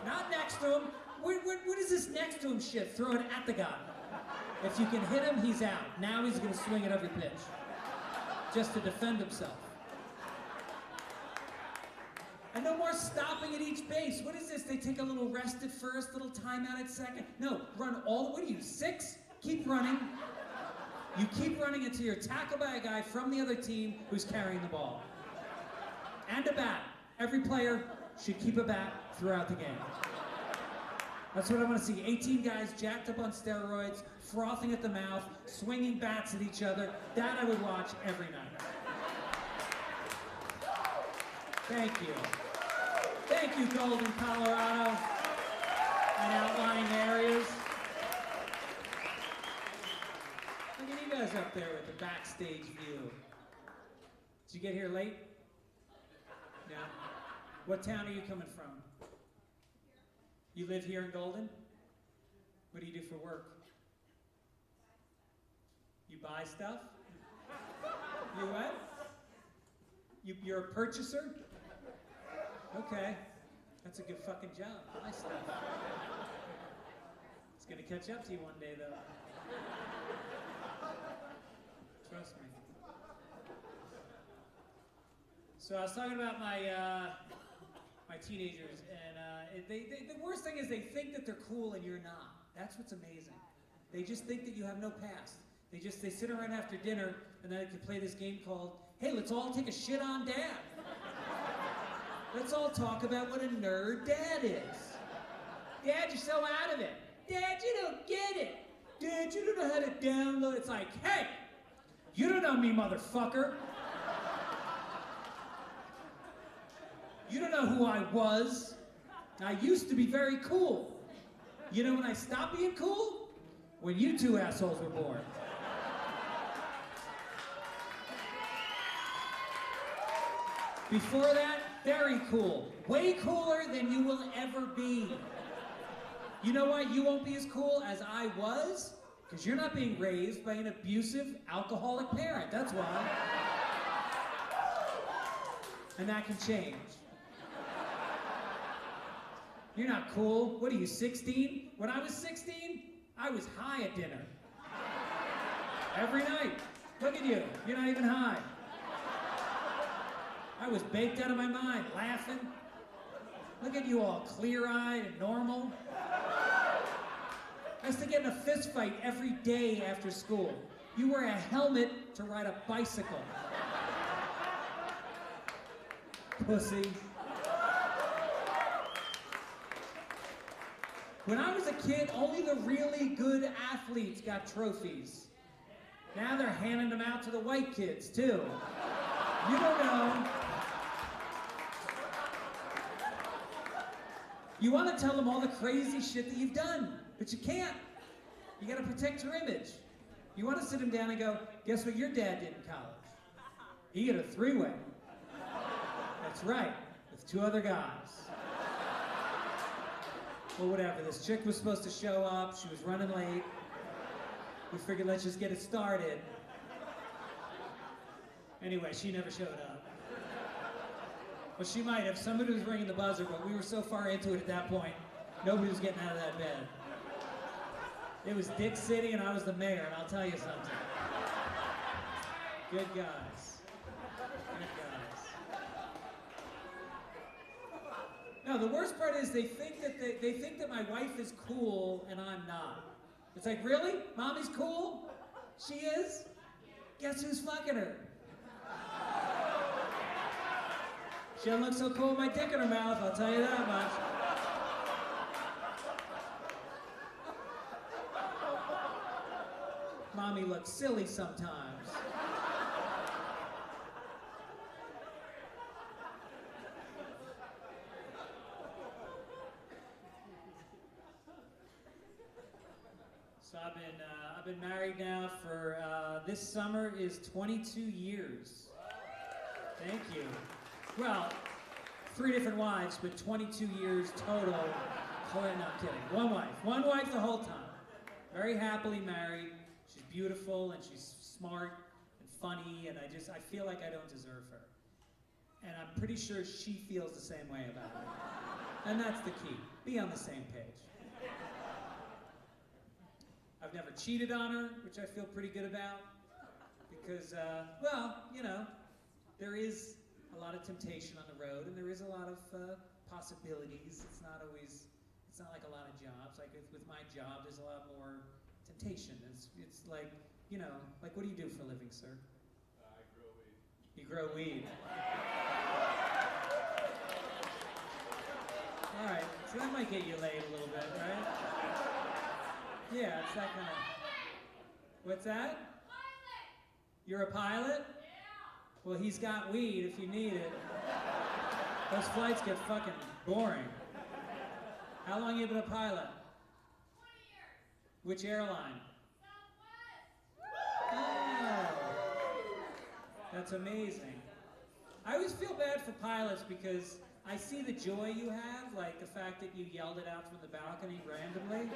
Not next to him. What is this next to him shit? Throw it at the guy. If you can hit him, he's out. Now he's gonna swing at every pitch. Just to defend himself. And no more stopping at each base. What is this? They take a little rest at first, little timeout at second. No, run all, what are you, 6? Keep running. You keep running until you're tackled by a guy from the other team who's carrying the ball. And a bat. Every player should keep a bat throughout the game. That's what I want to see. 18 guys jacked up on steroids, frothing at the mouth, swinging bats at each other. That I would watch every night. Thank you. Thank you, Golden, Colorado, and outlying areas. Look at you guys up there with the backstage view. Did you get here late? Yeah. What town are you coming from? You live here in Golden? What do you do for work? You buy stuff? You what? You're a purchaser? Okay. That's a good fucking job. Nice stuff. It's gonna catch up to you one day, though. Trust me. So I was talking about my teenagers, and the worst thing is they think that they're cool and you're not. That's what's amazing. They just think that you have no past. They sit around after dinner and then they can play this game called, hey, let's all take a shit on Dad. Let's all talk about what a nerd Dad is. Dad, you're so out of it. Dad, you don't get it. Dad, you don't know how to download. It's like, hey, you don't know me, motherfucker. You don't know who I was. I used to be very cool. You know when I stopped being cool? When you two assholes were born. Before that, very cool. Way cooler than you will ever be. You know why you won't be as cool as I was? Because you're not being raised by an abusive, alcoholic parent. That's why. And that can change. You're not cool. What are you, 16? When I was 16, I was high at dinner. Every night. Look at you. You're not even high. I was baked out of my mind, laughing. Look at you all clear-eyed and normal. I used to get in a fist fight every day after school. You wear a helmet to ride a bicycle. Pussy. When I was a kid, only the really good athletes got trophies. Now they're handing them out to the white kids, too. You don't know. You want to tell them all the crazy shit that you've done, but you can't. You got to protect your image. You want to sit them down and go, guess what your dad did in college? He got a 3-way. That's right, with 2 other guys. Well, whatever, this chick was supposed to show up, she was running late. We figured let's just get it started. Anyway, she never showed up. Well, she might have. Somebody was ringing the buzzer, but we were so far into it at that point, nobody was getting out of that bed. It was Dick City and I was the mayor, and I'll tell you something. Good guys. Good guys. No, the worst part is they think that my wife is cool and I'm not. It's like, really? Mommy's cool? She is? Guess who's fucking her? She doesn't look so cool with my dick in her mouth, I'll tell you that much. Mommy looks silly sometimes. So I've been married now for, this summer is 22 years. Thank you. Well, 3 different wives, but 22 years total. Oh, no, I'm kidding. One wife the whole time. Very happily married. She's beautiful and she's smart and funny, and I feel like I don't deserve her. And I'm pretty sure she feels the same way about it. And that's the key. Be on the same page. I've never cheated on her, which I feel pretty good about. Because, well, you know, there is a lot of temptation on the road, and there is a lot of possibilities. It's not like a lot of jobs. Like with my job, there's a lot more temptation. It's like, you know, like what do you do for a living, sir? I grow weed. You grow weed. All right, so that might get you laid a little bit, right? Yeah, it's that kind of. What's that? Pilot. You're a pilot? Yeah. Well, he's got weed if you need it. Those flights get fucking boring. How long you been a pilot? 20 years. Which airline? Southwest. Oh, that's amazing. I always feel bad for pilots because I see the joy you have, like the fact that you yelled it out from the balcony randomly.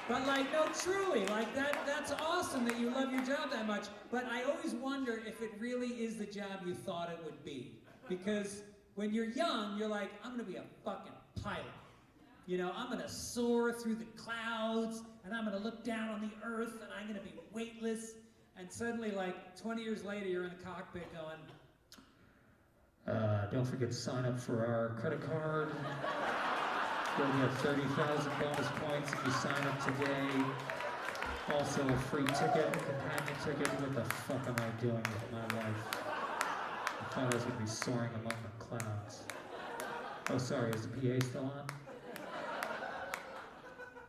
But like, no, truly, like that's awesome that you love your job that much. But I always wonder if it really is the job you thought it would be. Because when you're young, you're like, I'm gonna be a fucking pilot. You know, I'm gonna soar through the clouds, and I'm gonna look down on the earth, and I'm gonna be weightless. And suddenly, like 20 years later, you're in the cockpit going, don't forget to sign up for our credit card. You'll get 30,000 bonus points if you sign up today. Also a free ticket, a companion ticket. What the fuck am I doing with my life? I thought I was gonna be soaring among the clouds. Oh, sorry, is the PA still on?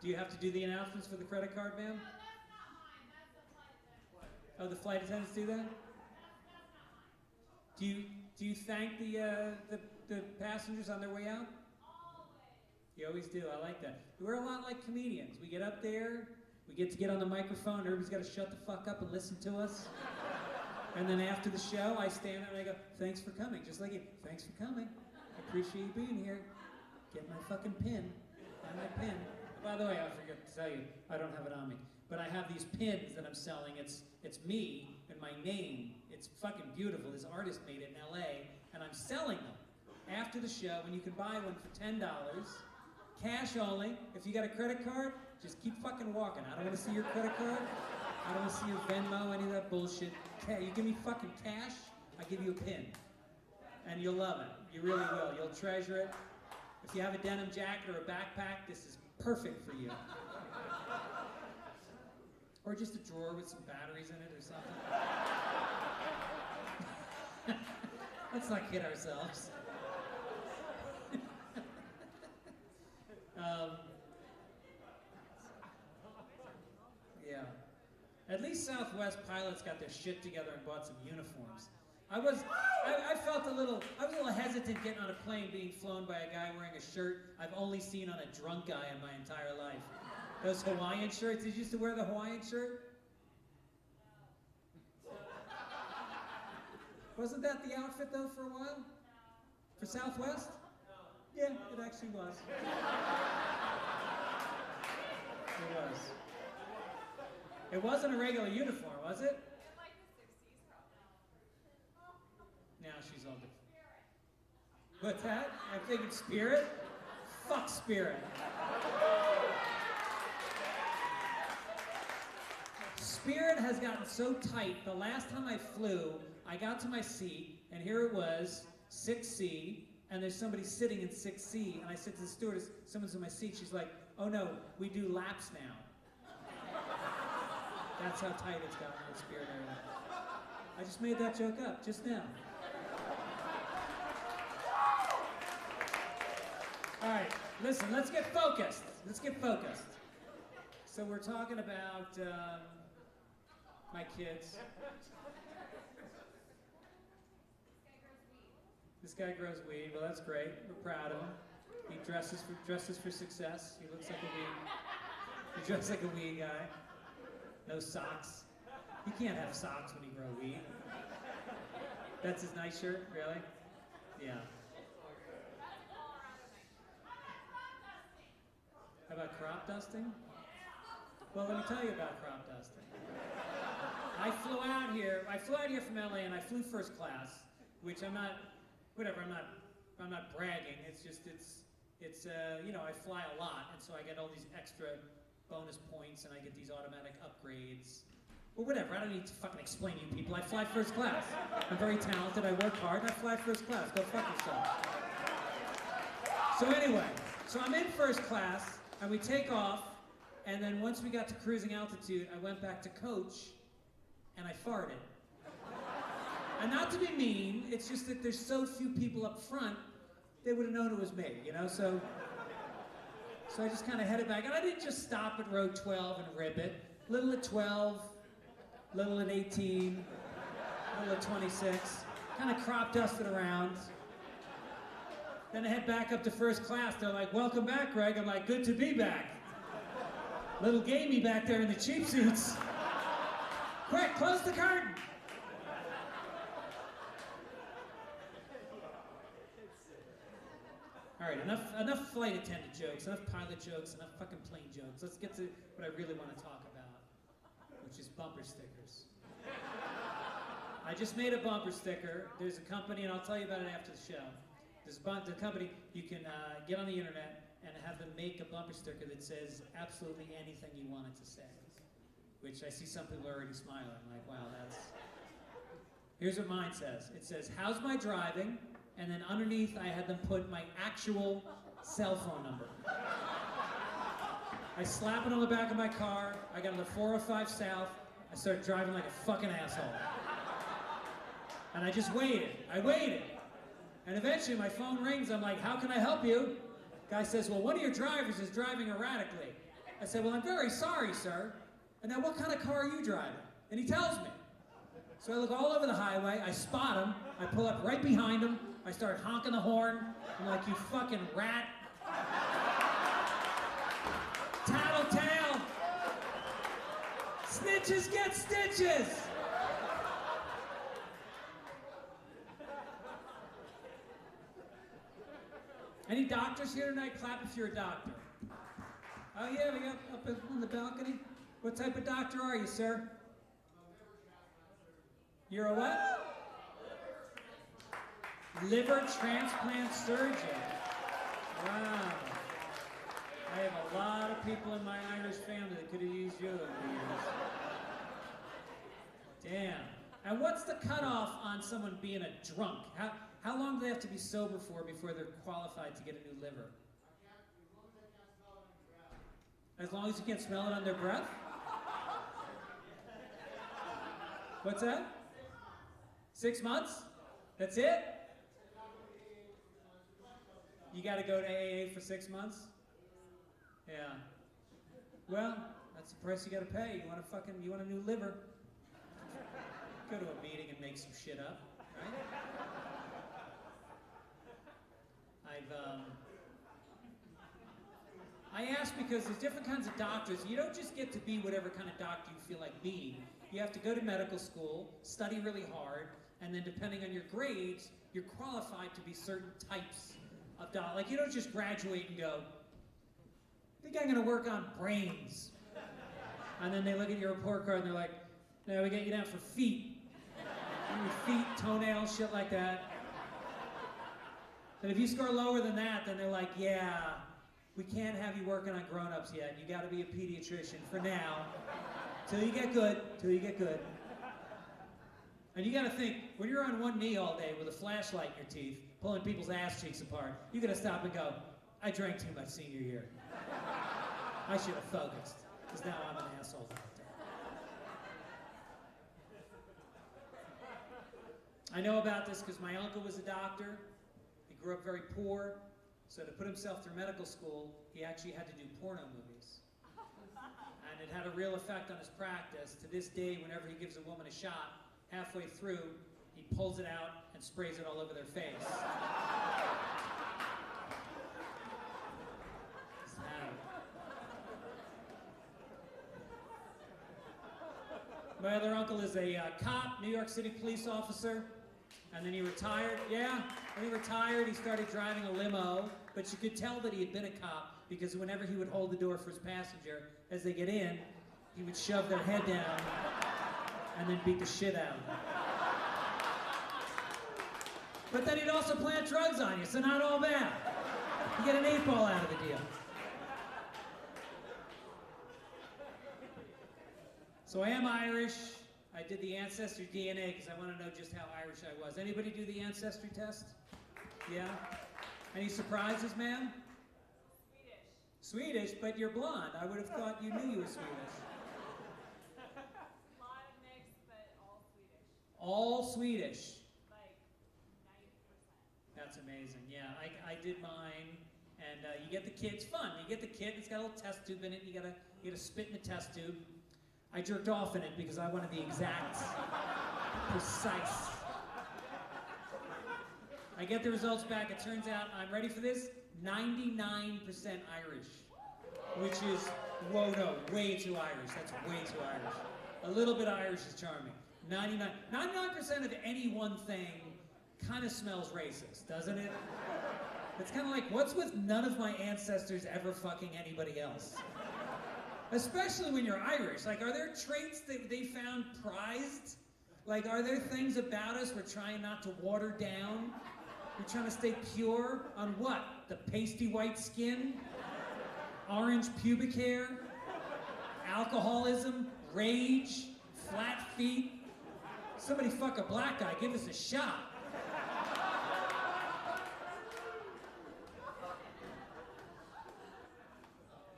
Do you have to do the announcements for the credit card, ma'am? No, that's not mine. That's the flight attendant. Oh, the flight attendants do that? That's not mine. Do you thank the passengers on their way out? Always. You always do. I like that. We're a lot like comedians. We get up there, we get to get on the microphone. Everybody's got to shut the fuck up and listen to us. And then after the show, I stand there and I go, "Thanks for coming," just like you. "Thanks for coming. I appreciate you being here. Get my fucking pin. Buy my pin." By the way, I forgot to tell you, I don't have it on me, but I have these pins that I'm selling. It's me and my name. It's fucking beautiful. This artist made it in LA, and I'm selling them after the show, and you can buy one for $10, cash only. If you got a credit card, just keep fucking walking. I don't want to see your credit card. I don't want to see your Venmo, any of that bullshit. You give me fucking cash, I give you a pin. And you'll love it. You really will. You'll treasure it. If you have a denim jacket or a backpack, this is perfect for you. Or just a drawer with some batteries in it or something. Let's not kid ourselves. Yeah. At least Southwest pilots got their shit together and bought some uniforms. I was a little hesitant getting on a plane being flown by a guy wearing a shirt I've only seen on a drunk guy in my entire life. Those Hawaiian shirts. Did you used to wear the Hawaiian shirt? Wasn't that the outfit though for a while? For Southwest? Yeah, it actually was. It was. It wasn't a regular uniform, was it? Like the 60s, probably. Now she's all different. What's that? I'm thinking Spirit? Fuck Spirit. Spirit has gotten so tight, the last time I flew, I got to my seat, and here it was, 6C, and there's somebody sitting in 6C, and I said to the stewardess, "Someone's in my seat." She's like, "Oh no, we do laps now." That's how tight it's gotten with Spirit Airlines. I just made that joke up, just now. All right, listen, let's get focused. Let's get focused. So we're talking about my kids. This guy grows weed. Well, that's great. We're proud of him. He dresses for success. He looks like a weed. He dresses like a weed guy. No socks. You can't have socks when you grow weed. That's his nice shirt, really? Yeah. How about crop dusting? Well, let me tell you about crop dusting. I flew out here from LA, and I flew first class, which I'm not bragging. It's just, you know, I fly a lot, and so I get all these extra bonus points, and I get these automatic upgrades. Well, whatever, I don't need to fucking explain to you people. I fly first class. I'm very talented, I work hard, and I fly first class. Go fuck yourself. So anyway, so I'm in first class, and we take off, and then once we got to cruising altitude, I went back to coach, and I farted. And not to be mean, it's just that there's so few people up front, they would have known it was me, you know? So I just kind of headed back, and I didn't just stop at row 12 and rip it. Little at 12, little at 18, little at 26, kind of crop dusted around. Then I head back up to first class. They're like, "Welcome back, Greg." I'm like, "Good to be back." Little gamey back there in the cheap suits. Quick, close the curtain. All right, enough flight attendant jokes, enough pilot jokes, enough fucking plane jokes. Let's get to what I really want to talk about, which is bumper stickers. I just made a bumper sticker. There's a company, and I'll tell you about it after the show. There's a company, you can get on the internet and have them make a bumper sticker that says absolutely anything you want it to say. Which I see some people are already smiling, like, wow, that's... Here's what mine says. It says, how's my driving? And then underneath, I had them put my actual cell phone number. I slap it on the back of my car. I got on the 405 South. I started driving like a fucking asshole. And I just waited. I waited. And eventually my phone rings. I'm like, how can I help you? Guy says, well, one of your drivers is driving erratically. I said, well, I'm very sorry, sir. And now what kind of car are you driving? And he tells me. So I look all over the highway. I spot him. I pull up right behind him. I start honking the horn. I'm like, you fucking rat. Tattletale. Snitches get stitches. Any doctors here tonight? Clap if you're a doctor. Oh yeah, we got up on the balcony. What type of doctor are you, sir? You're a what? Liver transplant surgeon. Wow. I have a lot of people in my Irish family that could have used you over the years. Damn. And what's the cutoff on someone being a drunk? How long do they have to be sober for before they're qualified to get a new liver? As long as you can't smell it on their breath? What's that? 6 months? That's it? You gotta go to AA for 6 months? Yeah. Well, that's the price you gotta pay. You want a new liver? Go to a meeting and make some shit up, right? I ask because there's different kinds of doctors. You don't just get to be whatever kind of doctor you feel like being. You have to go to medical school, study really hard, and then depending on your grades, you're qualified to be certain types of doctor. Like, you don't just graduate and go, I think I'm gonna work on brains. And then they look at your report card and they're like, no, we get you down for feet. Your feet, toenails, shit like that. And if you score lower than that, then they're like, yeah, we can't have you working on grown-ups yet. You gotta be a pediatrician for now. Till you get good, And you gotta think, when you're on one knee all day with a flashlight in your teeth, pulling people's ass cheeks apart, you gotta stop and go, I drank too much senior year. I should have focused, because now I'm an asshole out there. I know about this because my uncle was a doctor. He grew up very poor, so to put himself through medical school, he actually had to do porno movies. And it had a real effect on his practice. To this day, whenever he gives a woman a shot, halfway through, he pulls it out and sprays it all over their face. My other uncle is a cop, New York City police officer, and then he retired. Yeah, when he retired, he started driving a limo, but you could tell that he had been a cop because whenever he would hold the door for his passenger, as they get in, he would shove their head down and then beat the shit out of them. But then he'd also plant drugs on you, so not all bad. You get an 8-ball out of the deal. So I am Irish. I did the ancestry DNA because I want to know just how Irish I was. Anybody do the ancestry test? Yeah? Any surprises, ma'am? Swedish. Swedish, but you're blonde. I would have thought you knew you were Swedish. A lot of mix, but all Swedish. All Swedish. Like 90%. That's amazing. Yeah, I did mine, and you get the kit. It's fun. You get the kit. It's got a little test tube in it. You gotta spit in the test tube. I jerked off in it because I wanted the exact, precise. I get the results back. It turns out, I'm ready for this, 99% Irish, which is, whoa, no, way too Irish. That's way too Irish. A little bit of Irish is charming. 99% of any one thing kind of smells racist, doesn't it? It's kind of like, what's with none of my ancestors ever fucking anybody else? Especially when you're Irish. Like, are there traits that they found prized? Like, are there things about us we're trying not to water down? We're trying to stay pure on what? The pasty white skin? Orange pubic hair? Alcoholism? Rage? Flat feet? Somebody fuck a black guy, give us a shot.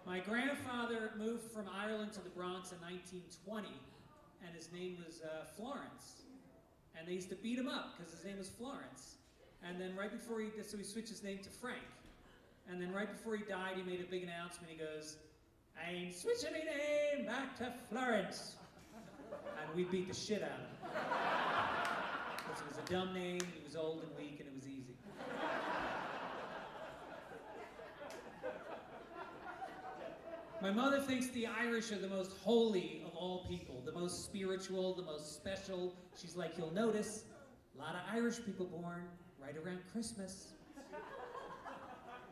My grandfather moved from Ireland to the Bronx in 1920, and his name was Florence. And they used to beat him up because his name was Florence. And then right before so he switched his name to Frank. And then right before he died, he made a big announcement. He goes, "I'm switching my name back to Florence." And we beat the shit out of him. Because it was a dumb name, he was old and weak, and it was easy. My mother thinks the Irish are the most holy of all people, the most spiritual, the most special. She's like, you'll notice, a lot of Irish people born right around Christmas.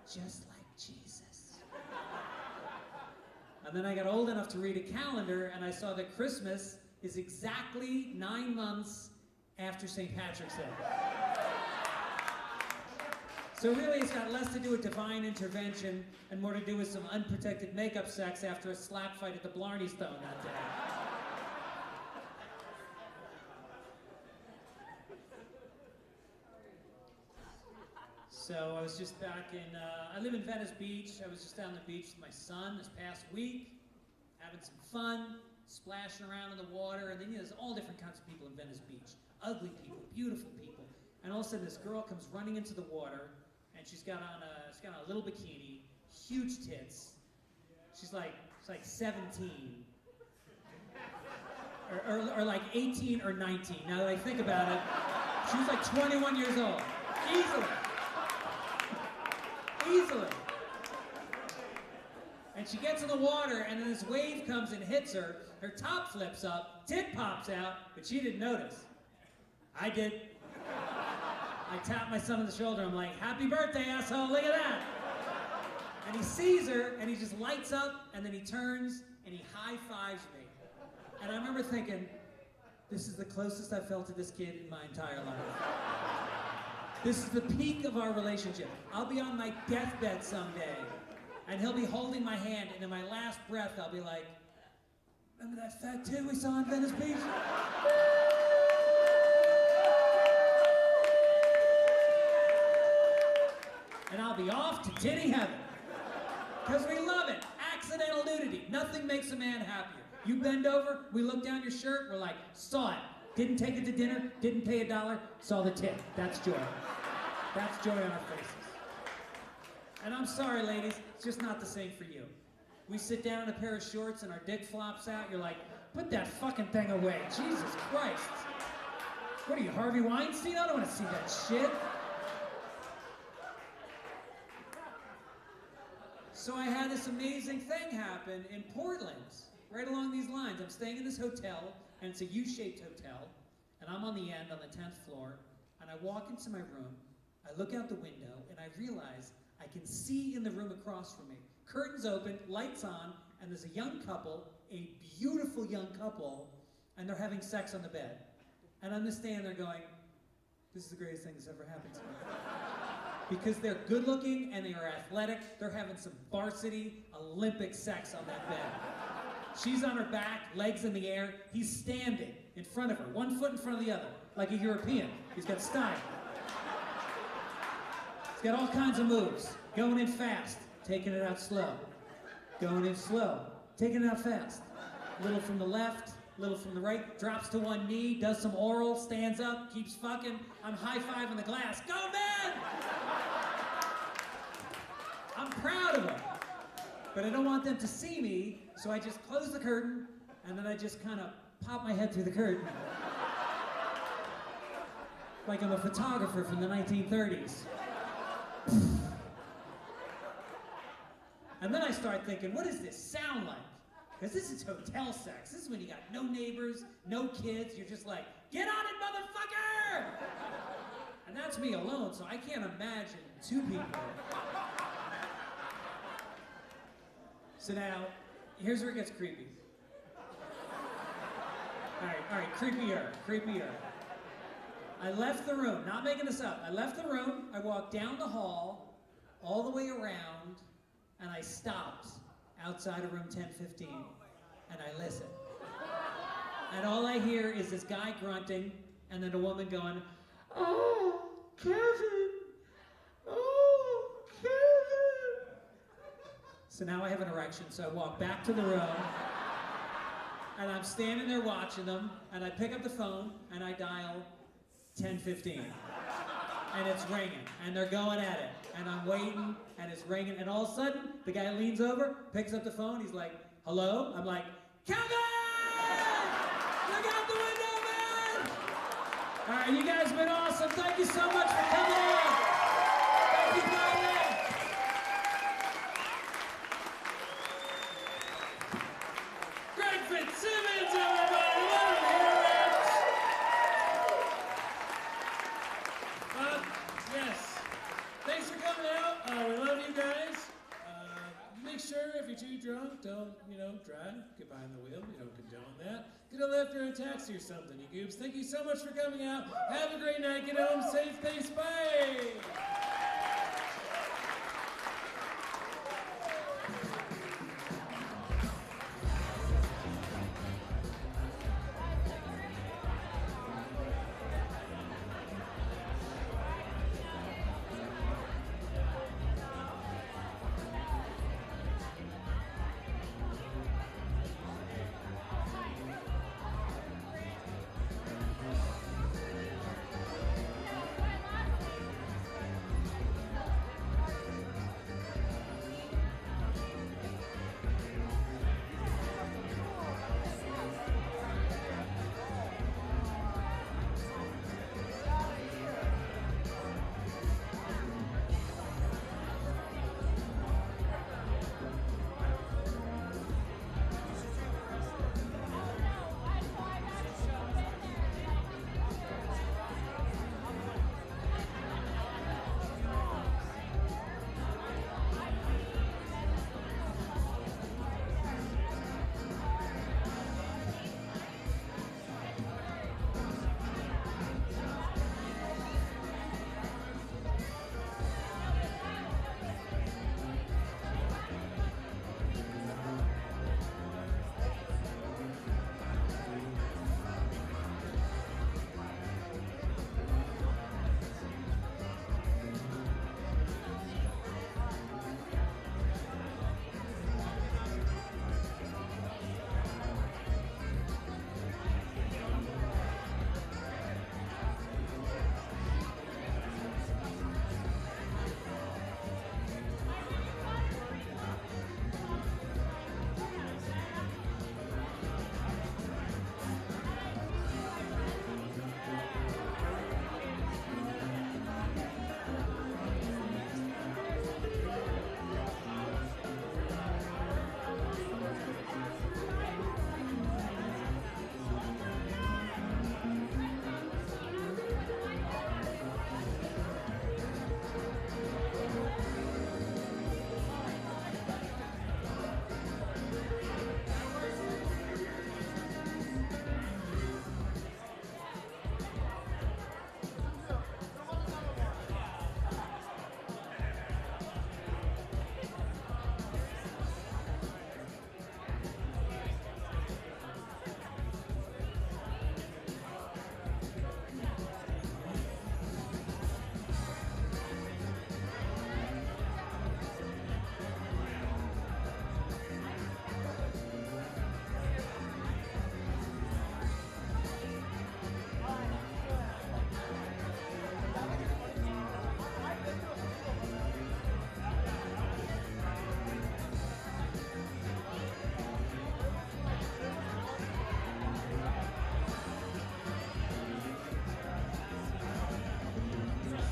Just like Jesus. And then I got old enough to read a calendar, and I saw that Christmas is exactly 9 months after St. Patrick's Day. So really, it's got less to do with divine intervention and more to do with some unprotected makeup sex after a slap fight at the Blarney Stone that day. So I was just back in, I live in Venice Beach. I was just down the beach with my son this past week, having some fun, splashing around in the water. And then there's all different kinds of people in Venice Beach. Ugly people, beautiful people. And all of a sudden, this girl comes running into the water, and she's got on a little bikini, huge tits. She's like 17, or like 18 or 19. Now that I think about it, she was like 21 years old, easily. And she gets in the water, and then this wave comes and hits her. Her top flips up, tit pops out, but she didn't notice. I did. I tapped my son on the shoulder. I'm like, "Happy birthday, asshole, look at that." And he sees her, and he just lights up, and then he turns, and he high-fives me. And I remember thinking, this is the closest I've felt to this kid in my entire life. This is the peak of our relationship. I'll be on my deathbed someday, and he'll be holding my hand, and in my last breath, I'll be like, "Remember that fat tit we saw in Venice Beach?" And I'll be off to titty heaven. Because we love it. Accidental nudity. Nothing makes a man happier. You bend over, we look down your shirt, we're like, saw it. Didn't take it to dinner, didn't pay $1, saw the tit. That's joy. That's joy on our faces. And I'm sorry, ladies, it's just not the same for you. We sit down in a pair of shorts and our dick flops out, you're like, put that fucking thing away. Jesus Christ. What are you, Harvey Weinstein? I don't want to see that shit. So I had this amazing thing happen in Portland, right along these lines. I'm staying in this hotel, and it's a U-shaped hotel, and I'm on the end, on the 10th floor, and I walk into my room, I look out the window, and I realize I can see in the room across from me. Curtains open, lights on, and there's a young couple, a beautiful young couple, and they're having sex on the bed. And I'm just standing there going, this is the greatest thing that's ever happened to me. Because they're good looking and they are athletic. They're having some varsity Olympic sex on that bed. She's on her back, legs in the air. He's standing in front of her, one foot in front of the other, like a European. He's got style. He's got all kinds of moves. Going in fast, taking it out slow. Going in slow, taking it out fast. Little from the left, little from the right, drops to one knee, does some oral, stands up, keeps fucking. I'm high-fiving the glass. Go, man! I'm proud of them. But I don't want them to see me, so I just close the curtain, and then I just kind of pop my head through the curtain. Like I'm a photographer from the 1930s. And then I start thinking, what does this sound like? Because this is hotel sex. This is when you got no neighbors, no kids. You're just like, get on it, motherfucker! And that's me alone, so I can't imagine two people. So now, here's where it gets creepy. All right, creepier. I left the room, not making this up. I left the room, I walked down the hall, all the way around, and I stopped outside of room 1015, and I listened. And all I hear is this guy grunting, and then a woman going, "Oh, Kevin! Oh, Kevin!" So now I have an erection, so I walk back to the room, and I'm standing there watching them, and I pick up the phone, and I dial 1015. And it's ringing, and they're going at it, and I'm waiting, and it's ringing, and all of a sudden, the guy leans over, picks up the phone, he's like, "Hello?" I'm like, "Kevin! Look out the window, man!" All right, you guys have been awesome. Thank you so much for coming on. Thank you, Brian. Greg Fitzsimmons, everybody. Let him hear it. Yes. Thanks for coming out. We love you guys. Make sure if you're too drunk, don't, drive. Get behind the wheel. We don't condone that. Get a Lyft or a taxi or something, you goobs. Thank you so much for coming out. Have a great night. Get home safe. Bye.